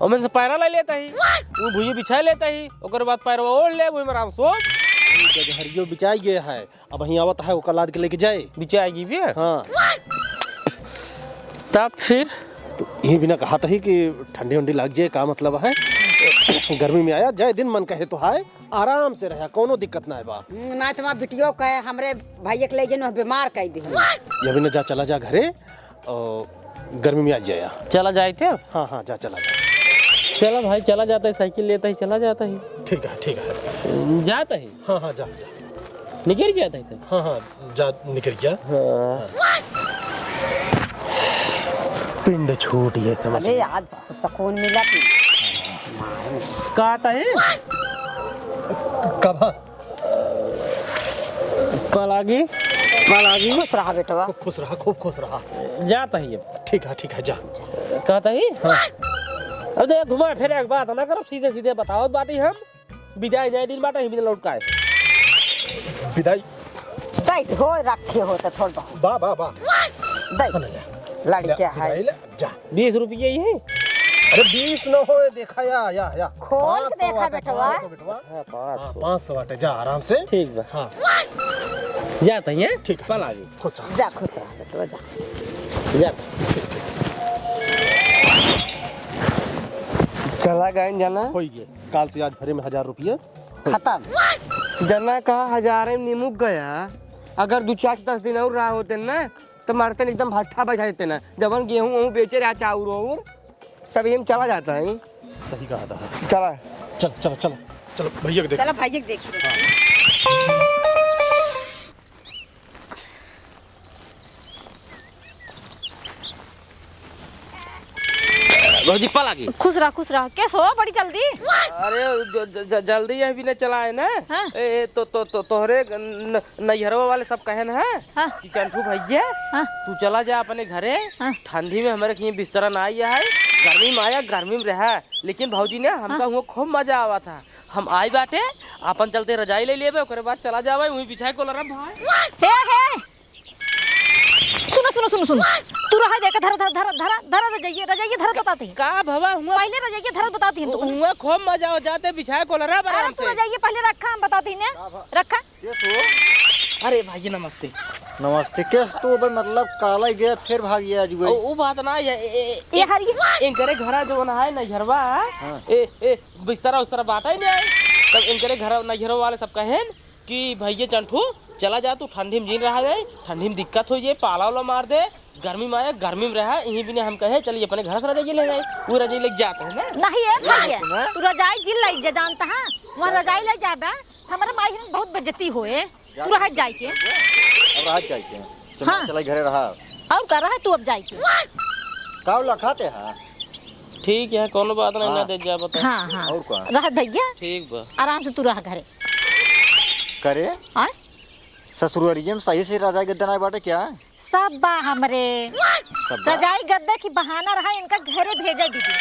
ओमें से पैरा ले लेता ही वो भुइये बिछा लेता ही ओकर बाद पैरवा ओढ़ ले वही में आराम सो गजहरियो बिचाई गया है अब वहीं आवत है ओकर लाद के लेके जाए। बिछाएगी भी। हाँ तब फिर तो यही बिना कहा था ही कि ठंडी उंडी लग जाए का मतलब है। गर्मी में आया जाए दिन मन कहे तो हाय आराम से रहा कोनो दिक्कत ना है बा। ना तुम्हारा बिटियो कहे हमरे भैया के ले जन बीमार कह दी। ये बिना जा चला जा घरे और गर्मी में आ जाया। चला जाए थे। हाँ हाँ जा चला जा। चला भाई चला जाता है साइकिल लेता ही चला जाता ही ठीक है जाता ही। हाँ हाँ जा निकल जाता है। हाँ हाँ जा निकल गया। पिंड छूट ये समझ। अरे यार बहुत सुकून मिला कि कहता है कब कल आगे खुश रहा बेटवा। खुश रहा खूब खुश रहा। जाता ही अब। ठीक है जा। कहता ही अब देख घुमा फिर एक बात ना करो सीधे सीधे बताओ बाटी हम विदाई जाए दिन बाटा ही बिना लौट का विदाई दैट हो रखे हो तो थोड़ बहुत बा बा बा दैट लड़के है जा 20 रुपये ही है। अरे 20 न हो देखा या खोल के देखा बेटवा। 500 वाटे जा आराम से। ठीक बा। हाँ जाता ही है। ठीक पल आगे खुश रहा। जा खुश रहा बेटवा जा। जाता चला गए जना हो गया काल से आज भरे में 1000 रुपये खत्म। जना कहा हजारे में निमुक गया। अगर 2-4-10 दिन और रहा होते ना तो मारते एकदम भट्ठा बजा देते ना। जब हम गेहूँ वहूँ बेचे रहा चाउर सभी हम चला जाता है। सही कहा था। चला चलो भैया देख। चलो भैया देखिए। भौजी पल आगे। खुश रहा कैसे हो बड़ी जल्दी। अरे जल्दी यह भी नहीं चला है ना। हाँ। तोहरे नैहरवा वाले सब कहन है हाँ। कि चंठू भैया हाँ। तू चला जा अपने घरे। हाँ। ठंडी में हमारे कहीं बिस्तरा ना आई है गर्मी में आया गर्मी में रहा लेकिन भौजी ने हमका हुआ खूब मजा आवा था। हम आई बाटे अपन चलते रजाई ले लेबे ओकरे बाद चला जावे वहीं बिछाए को लड़ा भाई। हे सुनो तू रहा देखा धरा रजाइए धरा बताती है। का भवा हुआ पहले रजाइए धरा बताती है। हुआ खूब मजा हो जाते बिछाए को लड़ा अरे आराम तू से। रजाइए पहले रखा हम बताती ने रखा। अरे भाई नमस्ते। नमस्ते केस तो भाई मतलब काला ही गया फिर भाग गया आज कोई। वो बात ना ये हरिए इनकरे घरा जो ना है नैहरवा ए बिस्तरा उस्तरा बाटा ही नहीं आई तब इनकरे घर नैहरवा वाले सब कहेन कि भैया चंठू चला जा तू ठंडी में जीन रहा है ठंडी में दिक्कत हो जाए पाला वाला मार दे गर्मी में आया गर्मी में रहा यहीं भी हम कहे चलिए अपने घर से रजाई ले जाए वो रजाई लेके जाते हैं ना। नहीं है भैया तू रजाई जिल लाई जा जानता है वहाँ रजाई ले जाबे हमारे माई में बहुत बेइज्जती होए तू रह जाए के। अब आज क्या है चलो हाँ। चला घरे रहा और कर रहा है तू अब जाए के। कावला खाते हैं। ठीक है कोनो बात नहीं ना दे जा बता। हाँ और क्या रह भैया ठीक बा आराम से तू रह घरे। करे आय ससुररियम सही से राजा गद्दा ना बाटे क्या सब बा हमरे सब बा? रजाई गद्दा की बहाना रहा इनका घरे भेजा दीदी।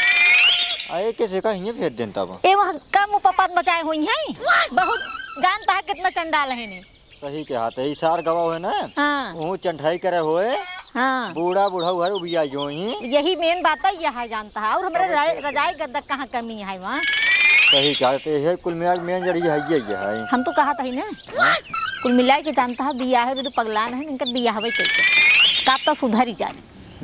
आए कैसे का हिये भेज देन तब ए वहाँ कम उपपात मचाए हुई हैं बहुत जानता है कितना चंडाल है ने। सही के हाथ है इशार गवा है ना हाँ वो चंठाई करे होए हाँ बूढ़ा उहर उबिया जो ही यही मेन बात है यह है जानता है और हमारे रजाई गद्दा कहाँ कमी है वहाँ। सही कहते है कुल मिला मेन जड़ी है ये है। हम तो कहा था ही ना कुल मिला के जानता है बिया है तो पगलान है इनका बिया हवे कैसे काप तो सुधर ही जाए।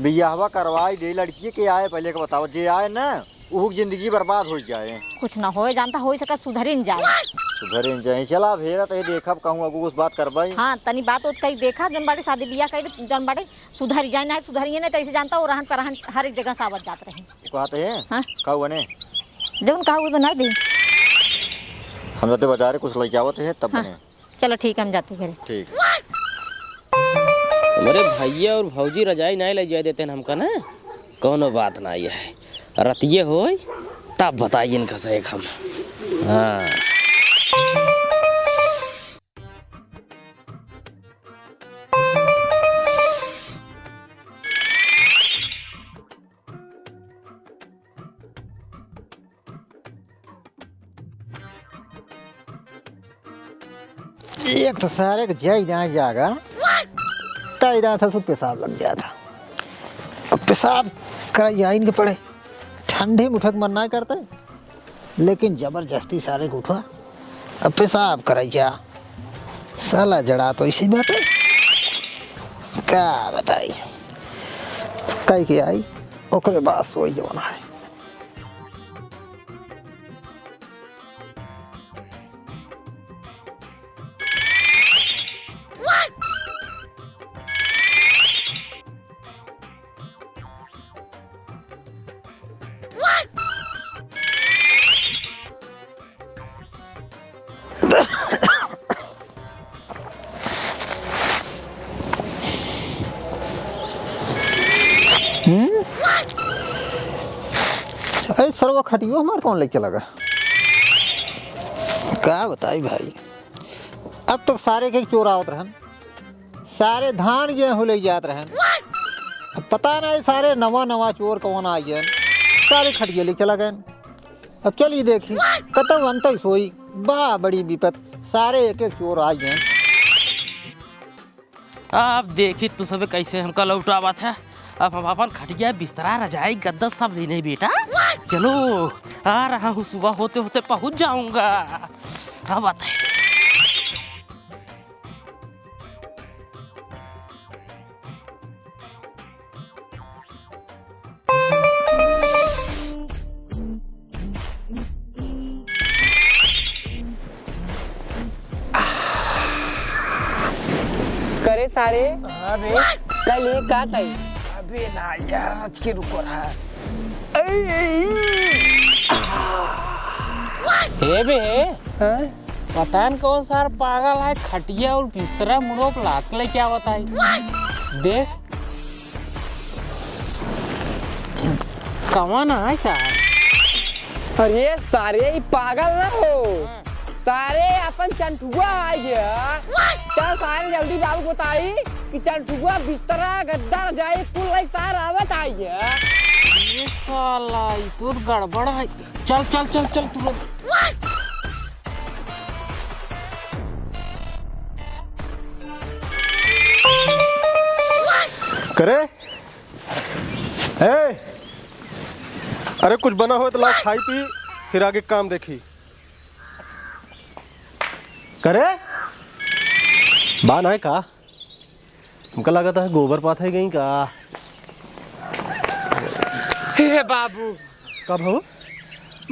बियाहवा करवाई दे लड़की के आए पहले के बताओ जे आए ना वो जिंदगी बर्बाद हो जाए कुछ ना हो जानता हो सका सुधर ही जाए। सुधर जाए चला भेरा तो देखा कहूँ अगू उस बात करवाई। हाँ तनी बात कही देखा जन बाटे शादी बिया कही जन बाटे सुधर जाए ना सुधरिए नहीं तो ऐसे जानता हो रहन परहन हर एक जगह सावत जात रहे। कहते हैं हाँ कहू बने जब कहा वो बना दी हम जाते बाजार कुछ लेके आवत है तब बने। चलो ठीक है हम जाते घरे। ठीक हमारे भैया और भौजी रजाई नहीं ले जाए देते हैं हमका ना कोनो बात ना ये है रतिये हो तब बताइए इनका से हम। हाँ एक तो सारे जय जहाँ जागा तय जहाँ था, सो पेशाब लग गया था। अब पेशाब कर जाइन के पड़े, ठंडे में उठक मन ना करता है, लेकिन जबरदस्ती सारे को उठा अब पेशाब कर जा। साला जड़ा तो इसी बात है, क्या बताई कई के आई ओकरे बाद सोई जवाना है। अरे सरवा खटियो हमारे कौन लेके लगा, क्या बताई भाई। अब तो सारे के चोर आवत रहन, सारे धान गेहूँ ले जात रहन। अब पता नहीं सारे नवा नवा चोर कौन आ गए, सारे खटिया ले चला गए। अब चलिए देखी कतौ अंत सोई बा बड़ी विपत, सारे एक एक चोर आ गए। अब देखी तू सब कैसे हमका लौटावा था। अब हम अपन खटिया बिस्तरा रजाई गद्दा सब लेने बेटा, चलो आ रहा हूँ, सुबह होते होते पहुँच जाऊंगा। अब आता है। करे सारे कल ये का टाइम अबे ना यार, आज के रुको रहा हे बे, पता न कौन सार पागल है, खटिया और बिस्तरा मुड़ो लात ले क्या बताई। देख कौन है सार। अरे सारे ही पागल ना हो, सारे अपन चंटुआ आ गया। चल सारे जल्दी बाबू बताई कि चंटुआ बिस्तरा गद्दा रजाई कुल एक सार आवत आ गया। ये साला ये तो गड़बड़ है। चल चल चल चल तुरंत। करे ए, अरे कुछ बना हो तो लाओ, खाई पी फिर आगे काम देखी। करे बान है का, हमका लगा था गोबर पाथ है गई का। हे बाबू कब हो,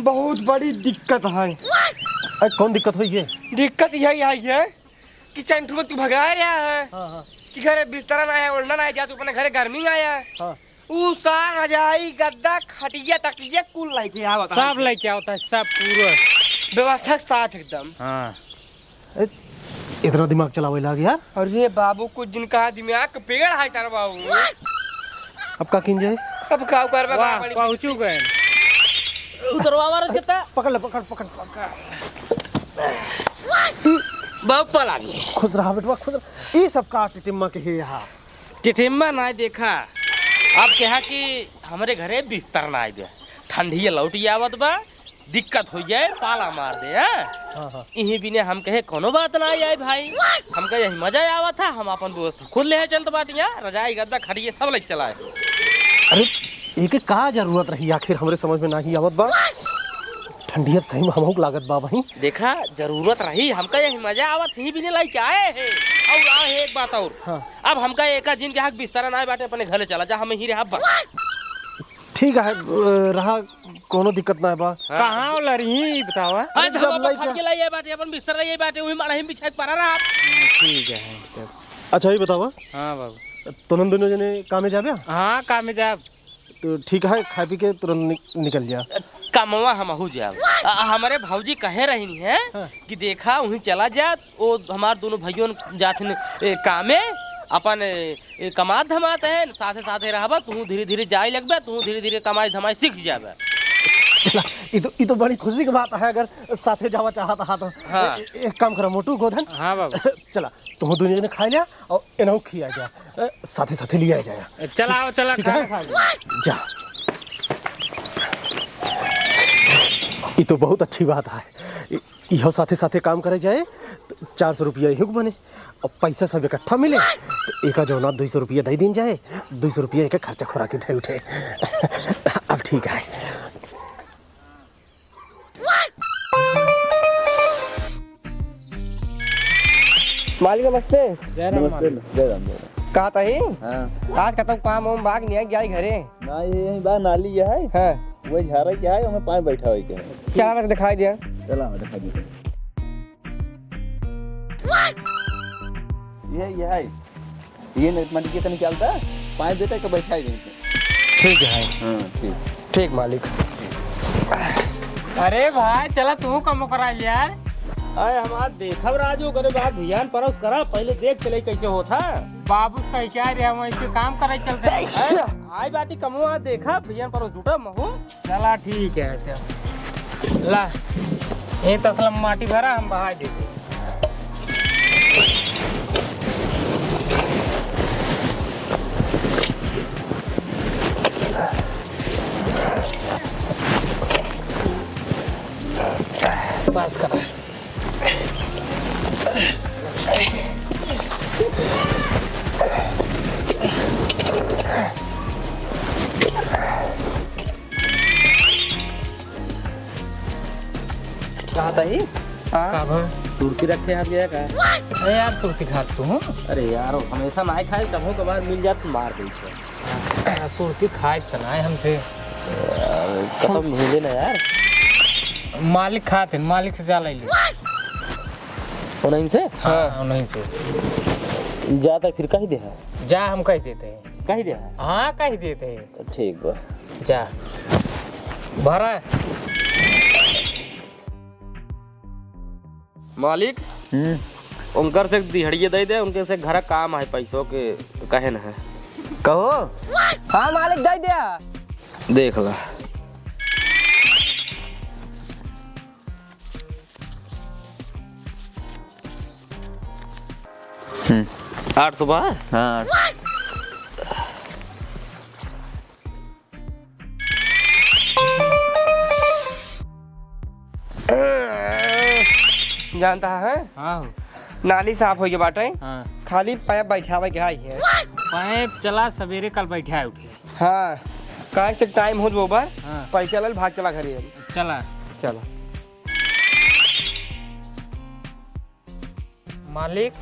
बहुत बड़ी दिक्कत है। अरे कौन दिक्कत हुई है? दिक्कत यही आई है कि चंटुआ तू भगा रहा है कि घरे बिस्तरा ना है, ओढ़ना ना है, जा तू अपने घरे गर्मी आया है। हाँ। ऊ सार रजाई गद्दा खटिया तकिया कुल लेके आवत है। सब लेके होता है, सब पूरा व्यवस्था के साथ एकदम। हाँ। इतना दिमाग चलावे लग यार। अरे बाबू कुछ दिन का दिमाग का पेड़ है सर बाबू। अब का किन जाए, अब का कर वाह, पहुंचू गए। उतरवा रहा कितना पकड़ ले, पकड़ पकड़ पकड़। बहुत पला गई। खुश रहा बेटवा, खुश रहा। ये सब का टिटिम्मा के है यहाँ। टिटिम्मा ना देखा, अब कहा कि हमारे घरे बिस्तर ना आ गया, ठंडी लौटी आवत बा, दिक्कत हो जाए पाला मार दे। हाँ। यही बिने हम कहे कोनो बात ना आई भाई, हम कहे यही मजा आवा था, हम अपन व्यवस्था खुद ले चलते बाटिया, रजाई गद्दा खड़िए सब ले चलाए। अरे एक का जरूरत रही आखिर हमरे समझ में नहीं आवत बा। ठंडियत सही में हमहू लागत बा भाई। देखा जरूरत रही, हमका यही मजा आवत ही बिने लाई के आए है। और आ है एक बात और, हाँ। अब हमका एक जिन के हक बिस्तरा ना बाटे, अपने घरे चला जा, हम ही रहा बा। ठीक है, रहा कोनो दिक्कत ना है बा। कहाँ हो लड़ी बतावा। आज हम अपन खट के लाइए बाटे, अपन बिस्तर लाइए बाटे, वही मारा हम बिछा के पड़ा रहा। ठीक है तब। अच्छा ये बतावा, हाँ बाबू। तुम दोनों जने कामे जाबे? हाँ काम में जा। तो ठीक है, खा पी के तुरंत निकल जा। कामवा हम हो जाब। हमारे भौजी कहे रही है कि देखा वहीं चला जा, वो हमारे दोनों भाइयों जाथिन कामे, अपन कमात धमात है, साथे साथे रहबा, तू धीरे धीरे जाए लगबे, तू धीरे धीरे कमाई धमाई सीख जाबे। चला, ये तो बड़ी खुशी की बात है, अगर साथे जावा चाहता है तो। हाँ। एक काम करो मोटू गोधन। हाँ बाबू। चला तुम दोनों जने खा लिया और इन्हों खिया जा, साथे साथे लिया जाए। चला आओ, चला ठीक है? खा जा। जा। ये तो बहुत अच्छी बात है। इहो साथे साथे काम करे जाए तो 400 रुपया यही बने और पैसा सब इकट्ठा मिले तो एक जो ना 200 रुपया दे दिन जाए 200 रुपया एक खर्चा खुराकी दे उठे अब ठीक है। मालिक नमस्ते। जय राम मालिक। जय राम। कहा था ही हाँ आज खत्म काम हम भाग नहीं गया घरे। ना ये बात नाली क्या है? हाँ वही झारा क्या है हमें पाँच बैठा हुआ क्या है? चला मैं दिखाई दिया। चला मैं दिखा दी। ये है ये मट के निकालता पाँच बेटा का बैठा है। ठीक है। हाँ ठीक। ठीक मालिक। अरे भाई चला तू कम करा यार। अरे हमार देखब राजू करे बात ध्यान परस करा पहले देख चले कैसे होता। बाबू का क्या रे हम ऐसे काम करे चलते आई बाटी कमुआ देखा ध्यान परस जुटा महू। चला ठीक है चल ला ये तसलम माटी भरा हम बहा देते। बस करा कहा था ही? हाँ सुर्ती रखे आप गया का? अरे यार सुरती खात तू अरे यार हमेशा ना खाए कभी कभार मिल जात तो मार दे। सुरती खाए तना है हमसे खत्म भेजे ना यार। मालिक खाते मालिक से जा ले उन्हीं से हाँ नहीं से ज्यादा फिर कही दे जा हम कह देते हैं। कही दे हाँ कह देते हैं तो ठीक बा। जा भरा मालिक उनकर से दिहड़िए दे दे उनके से घर काम है पैसों के कहे न है। कहो। हाँ मालिक दे दिया। देख ला 800 बा। हाँ जानता है हाँ नाली साफ हो गई बाटे। हाँ खाली पैप बैठावे के आई है। पाइप चला सवेरे कल बैठा है उठे। हाँ काहे से टाइम हो वो बार हाँ पैसा ले भाग चला घरे। चला चला मालिक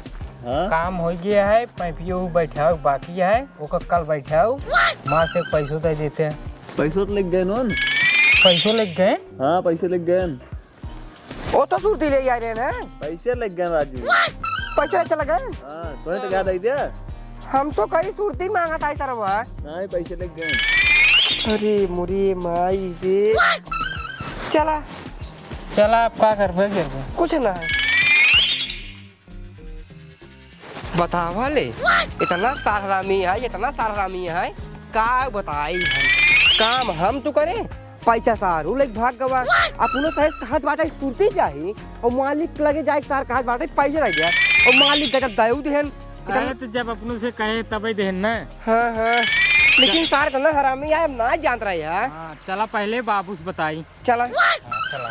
हाँ काम हो गया है पैपियो बैठा बाकी है वो कल बैठा माँ से पैसों दे देते हैं। पैसों तो लग गए नोन। पैसों लग गए। हाँ पैसे लग गए। वो तो सूरती ले आ रहे हैं। पैसे लग गए राजू। पैसा चला गए। हाँ तो तो क्या दे दिया? हम तो कहीं सूरती मांगा था सर वहाँ। नहीं पैसे लग गए। अरे मुरी माई दे। चला चला आप क्या कर पाएंगे कुछ ना है। बतावा ले इतना सारामी है इतना सारामी है का बताई हम काम हम तो करे पैसा सारू लेके भाग गवा अपनो सहेज कहत बाटे सूरती जाही और मालिक लगे जाए सार कहत बाटे पैसे रह गया और मालिक गजब दाऊ देहन। अरे तो जब अपनों से कहे तभी देन ना। हाँ हाँ लेकिन सार इतना हरामी है हम ना जानत रहे यार। हाँ चला पहले बाबू से बताई। चला हाँ, चला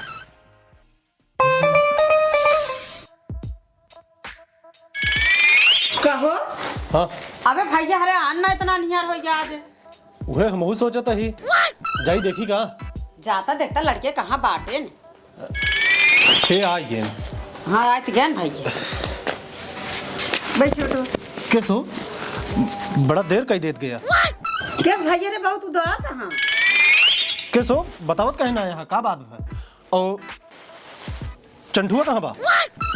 कहो हाँ अबे भैया हरे आना इतना निहार हो गया आज। वह हम सोचा ही जाई देखी का जाता देखता लड़के कहाँ बाटे ने। हे आ गए। हाँ आए तो गए भैया बैठो तो। कैसो बड़ा देर कही देत गया। क्या भैया रे बहुत उदास है। हाँ कैसो बतावत कहीं ना यहाँ का बात है और चंठुआ कहाँ बा?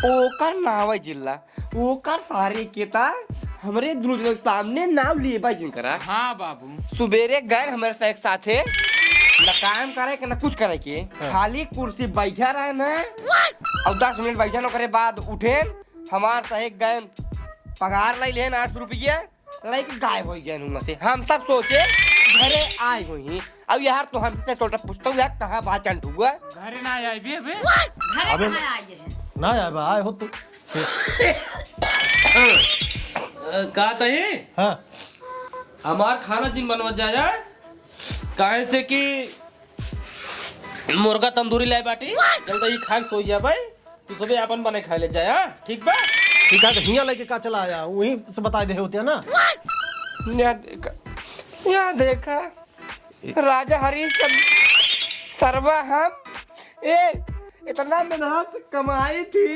ओकर नाव है जिल्ला ओकर सारे केता हमरे दोनों के सामने नाव लिए भाई जिनकरा। हाँ बाबू सुबेरे गए हमारे साथ साथे न काम करे के न कुछ करे के खाली कुर्सी बैठा रहे न और 10 मिनट बैठा न करे बाद उठे हमार सहे गए पगार ले लेन 800 रुपया लेके गायब हो गए उनमें से। हम सब सोचे घरे आए हुई अब यार तो हमसे छोटा पूछता हूँ यार कहाँ बात चंट हुआ घरे ना आई भी अबे घरे कहाँ आए हैं। ना यार बा आए हो तो का तही हाँ हमार खाना दिन बनवा जाया काहे से कि मुर्गा तंदूरी लाए बाटी चल तो ये खा के सो जा भाई तू सबे अपन बने खा ले जाए हाँ ठीक बा। ठीक है तो हिया लेके का चला आया वहीं से बता दे होते ना। यहाँ देखा राजा हरिश्चंद्र सरवा हम इतना मेहनत कमाई थी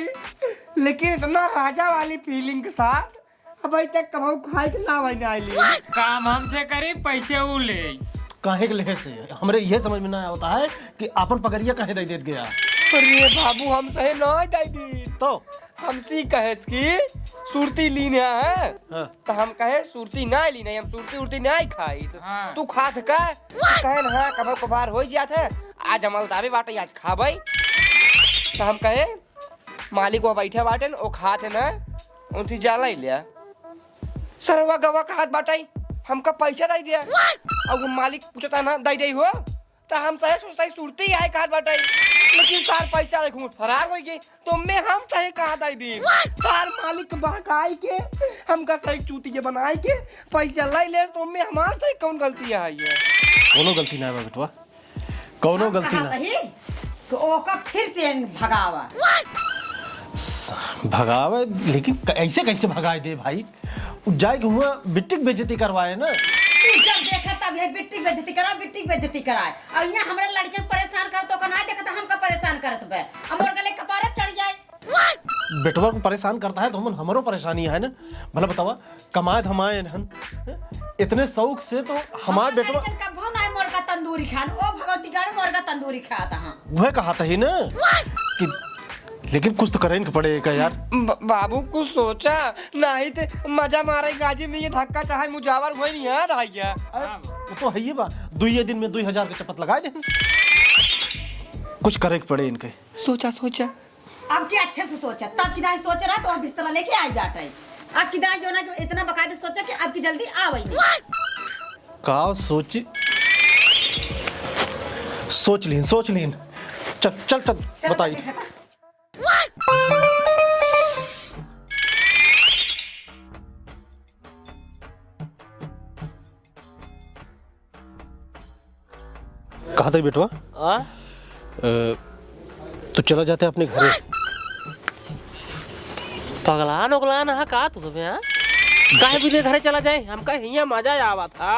लेकिन इतना राजा वाली फीलिंग के साथ अब तक कमाऊ खाई के ना बने आईली। काम हमसे करी पैसे वो ले। काहे के लेहे से हमरे ये समझ में ना आता है कि आपन पगड़िया काहे दे देत गया। अरे बाबू हम सही ना दी तो हमसी कहे की सुरती लीना है हाँ। तो हम कहे सुरती ना लीना हम सुरती उरती नहीं खाई तो हाँ। तू खा सका कहे ना हाँ कभी कभार हो जात है आज हमल दावे बाटे आज खाबई तो हम कहे मालिक वो बैठे बाटे वो खात है ना उनकी जाला ही लिया सरवा गवा खात बाटाई हमका पैसा दे दिया और वो मालिक पूछता ना दे दे हो तो हम सही सोचता है सुरती आए खात बाटाई लेकिन सार पैसा देखूं फरार हो गई तो मैं हम सही कहा दे दी सार मालिक बहकाई के हमका सही चूती के बनाई के पैसा ले ले तो मैं हमार सही कौन गलती है ये कोनो गलती ना है बेटवा कोनो गलती ना तो ओका फिर से भगावा भगावे लेकिन ऐसे कैसे भगाए दे भाई जाए के हुआ बिट्टी बेइज्जती करवाए ना। तू जब देखा तब ये बिट्टी बेइज्जती करा बिट्टी बेइज्जती कराए और यहाँ हमरा लड़के परेशान कर तो का ना देखा हमका परेशान करत बे हमर गले कपारे चढ़ जाए। बेटवा को परेशान करता है तो हमरो परेशानी है ना। भला बतावा कमाए धमाए हन इतने शौक से तो हमारे बेटवा का भौन है मुर्गा तंदूरी खान ओ भगवती गढ़ मुर्गा तंदूरी खाता हां वह कहा था ही ना कि लेकिन कुछ तो करें पड़ेगा यार। बाबू कुछ सोचा नहीं तो मजा मारे गाजी में ये धक्का चाहे मुजावर हुए नहीं है भैया वो तो है ही बा 2 दिन में 2000 के चपत लगाए दे कुछ करे पड़े इनके। सोचा अब क्या अच्छे से सोचा तब किदाई सोच रहा तो अब बिस्तर लेके आई बैठा है अब किदाई जो ना इतना बकायदे सोचा कि अब की जल्दी आवई नहीं का सोच लीन चल बताइए। कहा था बेटवा तो चला जाते अपने घरे। पगलान उगलान हाँ का तू सबे हाँ काहे भी घरे चला जाए हमका हिया मजा आवा था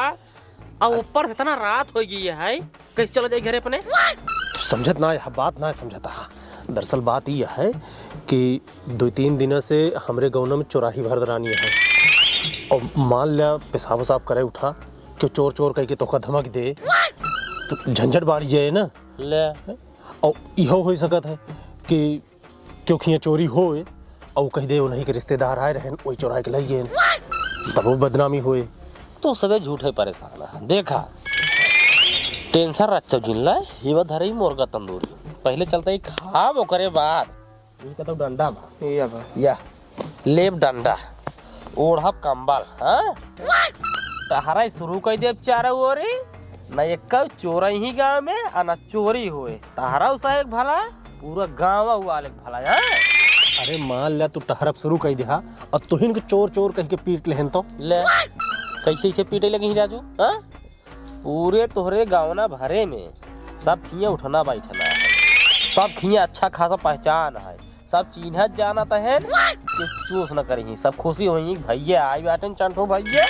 और ऊपर से इतना रात हो गई है कैसे चला जाए घरे अपने। तो समझत ना है बात ना समझता। दरअसल बात यह है कि 2-3 दिन से हमरे गाँव में चोराही भरदरानी है और मान लिया पेशाब वसाब करे उठा कि चोर चोर कह के तोका धमक दे तो झंझट बाढ़ जाए ना ले और इहो हो सकत है कि क्योंकि ये चोरी होए और कह दे नहीं के रिश्तेदार आए रहे वही चोरा के लग गए तब वो बदनामी हुए। तो सबे झूठे परेशान है देखा टेंशन रख जिनला ये बात धरे मुर्गा तंदूरी पहले चलता ही खाब ओकरे बाद ये का तो डंडा बा या लेब डंडा ओढ़ब कंबल हाँ तहरा शुरू कर दे चारा ओरी न एक चोरा ही गाँव में और न चोरी हुए तहरा उसा एक भला पूरा गाँव हुआ एक भला है। अरे मान लिया तू टहरब शुरू कर दिया और तुहिन के चोर चोर कह के पीट लेहन तो ले कैसे इसे पीटे लगे राजू हाँ पूरे तोहरे गाँवना भरे में सब खिया उठना बैठना है सब खिया अच्छा खासा पहचान है सब चिन्हत जाना तो है कि चूस न करी सब खुशी होई भैया आई बाटन चंटो भैया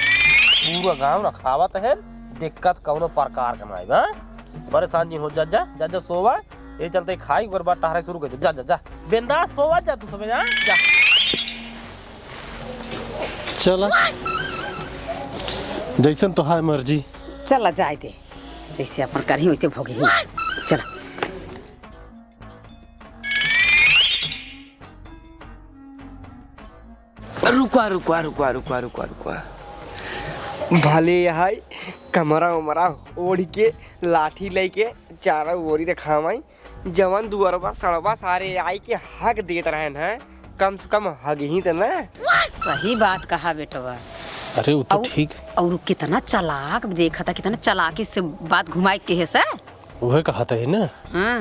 पूरा गाँव रखावत है दिक्कत कौनो प्रकार का नहीं हाँ परेशान जी हो जा सोवा ये चलते खाई एक बार टहरा शुरू कर दे जा बिंदास सोवा जा तू सब जा चला जैसन तो है मर्जी चला जाए दे जैसे अपन करही वैसे भोगी चला रुका भले है कमरा उमरा ओढ़ के लाठी लेके चारा ओरी रखावाई जवन दुअरबा सड़वा सारे आई के हक देत रहन है कम से कम हग ही तो ना। सही बात कहा बेटवा। अरे वो तो ठीक और कितना चालाक देखा था कितना चालाकी से बात घुमाई के है सर वह कहा था ना हाँ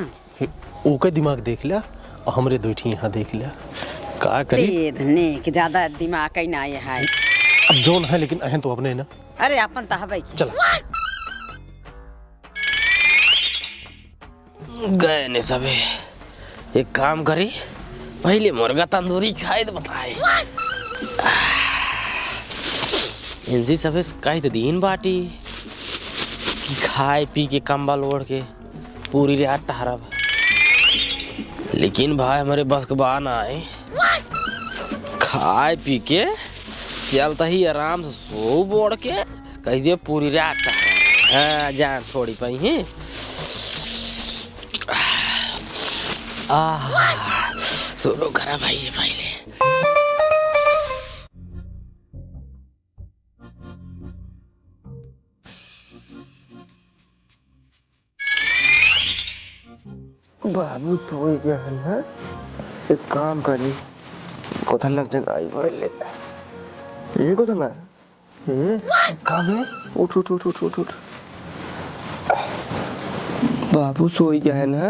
ओके दिमाग देख लिया और हमरे दूठी यहाँ देख लिया का करी धने कि ज्यादा दिमाग ही ना है अब जोन है लेकिन अहन तो अपने ना अरे अपन तो हवाई चला गए ने सबे एक काम करी पहले मुर्गा तंदूरी खाए तो बताए इनसे सबे कही तो दीन बाटी कि खाए पी के कंबल ओढ़ के पूरी रात टहरब, लेकिन भाई हमारे बस के बान आए खाए पी के चलता ही आराम से सो बोड़ के कह दिए पूरी रात टहरब। हाँ जान छोड़ी पाई है। शुरू करा भाई पहले। बाबू तो गया है ना, एक काम करी कोथा लग जगाई पहले ये कोथा ना ये काम है। उठ उठ उठ उठ उठ उठ बाबू सोई गया है ना।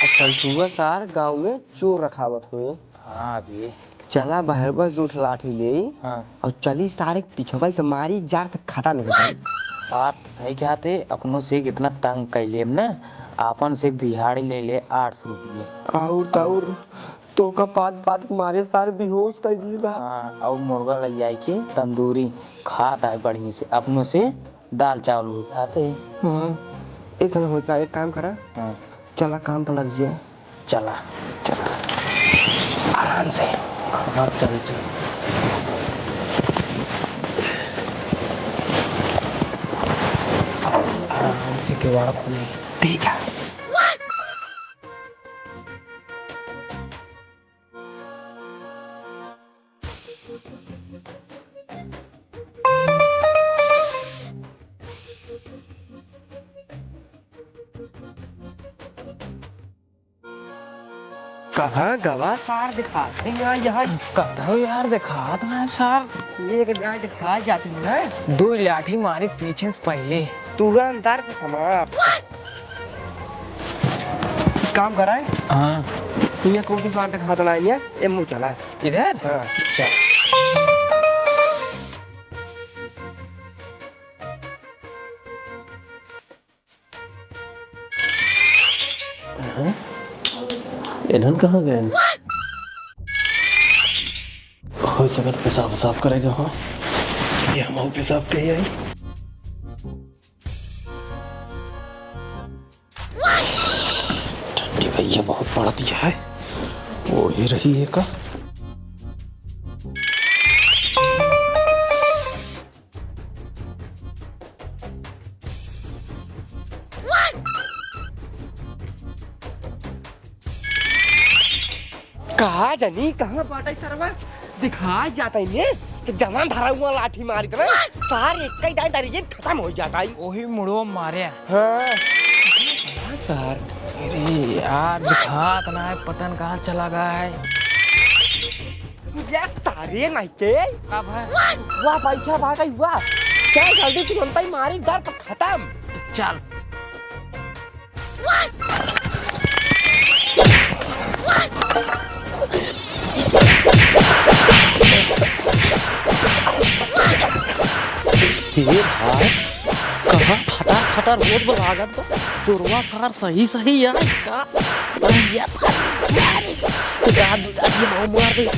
अच्छा सुबह सार गांव में चोर रखावत हुए। हाँ अभी चला बाहर बस उठ लाठी ले और चली सारे पिछवाई से मारी जार तक खाता नहीं होता। बात सही कहते, अपनों से कितना तंग कैले ना, आपन से दिहाड़ी ले ले 800 रुपये और तो का पात मारे सारे बेहोश कर दिए बा। हाँ, और मुर्गा ले जाए के तंदूरी खाता है बढ़िया से, अपनों से दाल चावल खाते हैं। हाँ ऐसा होता है। एक काम करा, हाँ चला काम पर लग जाए। चला चला आराम से। हाँ चल चल। आराम से किवाड़ खोले। ठीक है। कहाँ गवा सार दिखाते हैं यहाँ कहो यार दिखा दो सर, ये गाय दिखा जाती है ना। 2 लाठी मारे पीछे से पहले तुरंत दर पे समाप्त। काम कराए। हाँ तुम्हें कौन सी बात दिखा देना है ये मुँह चला इधर। हाँ। चल इन्हन कहाँ गए? हो सकत पेशाब साफ करेगा। हाँ ये हम पेशाब के ही आई। ठंडी भैया बहुत बड़ा दिया है, वो ही रही है का। कहा जानी कहाँ बाटा सरवा दिखा जाता है कि जवान धरा हुआ लाठी मारी था सारे एक ही डांड डाली खत्म हो जाता है। वही मुड़ो मारे। हाँ सर अरे यार दिखा ना है, पता नहीं कहाँ चला गया है। ये सारे नहीं के कब है? वाह बैठा बाटा हुआ चल जल्दी तुरंत ही मारी दर पर खत्म। चल ये भाई कहाँ फटार फटार रोड पर लागत बा, चोरवा सार सही सही यार का मार दे।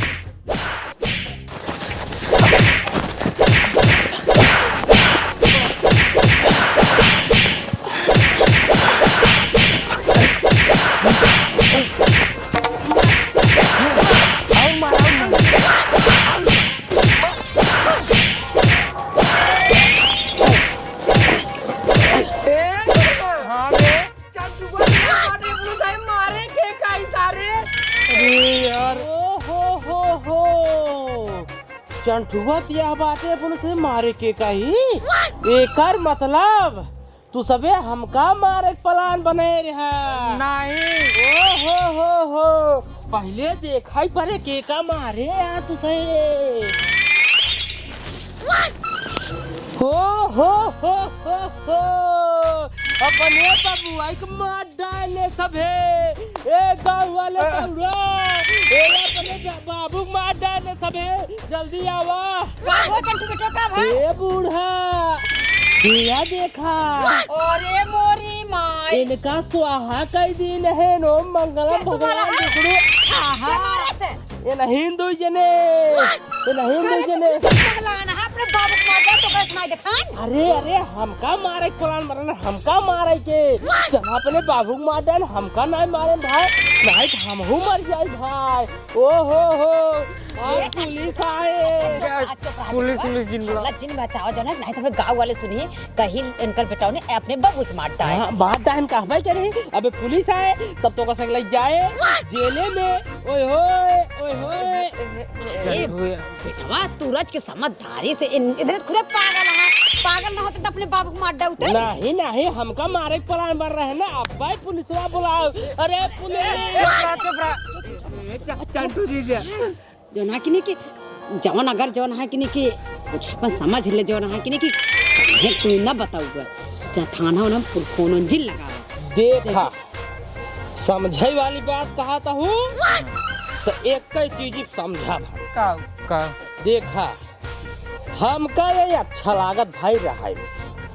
चंठुवत यह बातें पुलिस से मारे के कही एकर मतलब तू सबे हमका मारे प्लान बने रहा नहीं। हो पहले देखा परे के का मारे यार तुझे। हो अपने बबुआ के मार डाले सबे ए गाँव वाले अपने बाबू मार डाले सबे जल्दी आवा। ए बूढ़ा दिया देखा अरे मोरी माई इनका स्वाहा कई दिन है नो मंगलम भगवान ये नहीं दो जने, ये नहीं दो जने। अपने बाबू को मार दे तो कैसे नहीं दिखान? अरे हमका मारे कुलान मरना, हमका मारे के चला अपने बाबू को मार दे, हमका नहीं मारे भाई, नहीं तो हम हूँ मर जाए भाई। ओ हो पुलिस आए। पुलिस जिन बचाओ जो ना, नहीं तो गाँव वाले सुनिए कहीं अंकल बेटाओ ने अपने बाबू को मार डाला। हाँ, बात डाहन कहबे करे, अबे पुलिस आए तब तो कसक लग जाए जेले में। ओए होए बेटवा तूरज के समझदारी से इधर खुद पागल ना होते तो अपने बाबू को मार डालते। नहीं हमका मारे के प्लान बन रहे हैं ना। अब पुलिसवा बुलाओ। अरे चंटू जी से जो ना कि जवन अगर जवन है कि कुछ अपन समझ ले जवन है कि काहे तू ना बताऊगा जा थाना उन फोन जिल लगा देखा समझे वाली बात कहा था हूँ तो एक ही चीज समझा भाई। का देखा हमका ये अच्छा लागत भाई रहा है,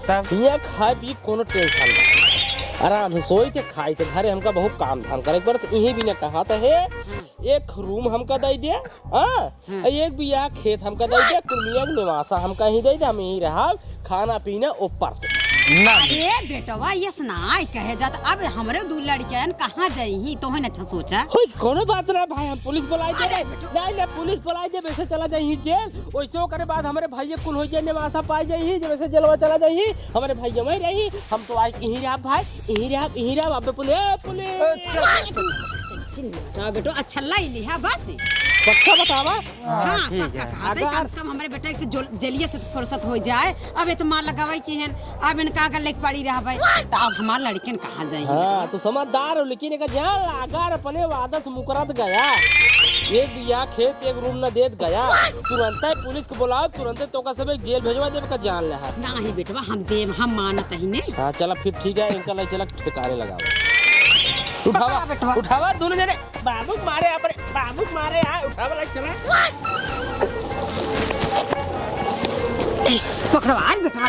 तब ये खाए पी कोनो टेंशन नहीं, आराम से सोई के खाई के घरे हमका बहुत काम धाम करे पर यही भी ने कहा था है एक रूम हमका दे दिया। हाँ एक बिया खेत हमका दे दिया, कुर्मिया निवासा हमका ही दे दिया, हम यही रहा खाना पीना ऊपर से। अरे बेटवा ये सुनाई कहे जाता अब हमरे दू लड़कियां कहाँ जाई तो अच्छा सोचा। कोनो बात ना भाई, हम पुलिस बुलाई दे, नहीं पुलिस बुलाई दे, वैसे चला जाई जेल, वैसे करे बाद हमारे भाई कुल हो जाए निवासा पाई जाई, जब वैसे जेलवा चला जाई हमारे भाई वही रही, हम तो आज यही रहा भाई, यही रहा अब पुलिस बेटो अच्छा लाई लिया बस पक्का बतावा। हाँ ठीक है। कम से कम हमारे बेटा के जलिए से फुर्सत हो जाए। अब ये तो मार लगावे की है, अब इनका अगर लेक पड़ी रहा भाई तो अब हमारे लड़कियन कहाँ जाएंगे। हाँ तो समझदार हो, लेकिन एक जान अगर अपने वादा से मुकरत गया, एक बिया खेत एक रूम न देत गया, तुरंत पुलिस को बुलाओ, तुरंत तो का सब जेल भेजवा देवे का जान ले है। नहीं बेटवा हम देव हम मानत ही नहीं। हाँ चला फिर ठीक है, इनका ले चला ठिकाने लगाओ। उठावा दोनों जने, बाबू मारे उठावा लग चला। पकड़वा बेटा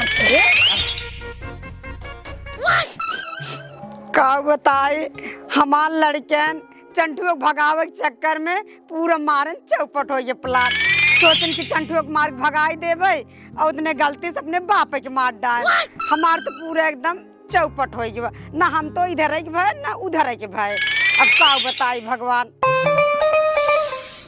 का बताए हमार लड़कन चंटू को भगावे के चक्कर में पूरा मारन चौपट हो ये प्लान। सोचन कि चंटू को मार भगाई देवे और उतने गलती से अपने बाप के मार डाल। हमार तो पूरा एकदम चौपट हो गया, ना हम तो इधर के भाई ना उधर के भाई। अब का बताई भगवान।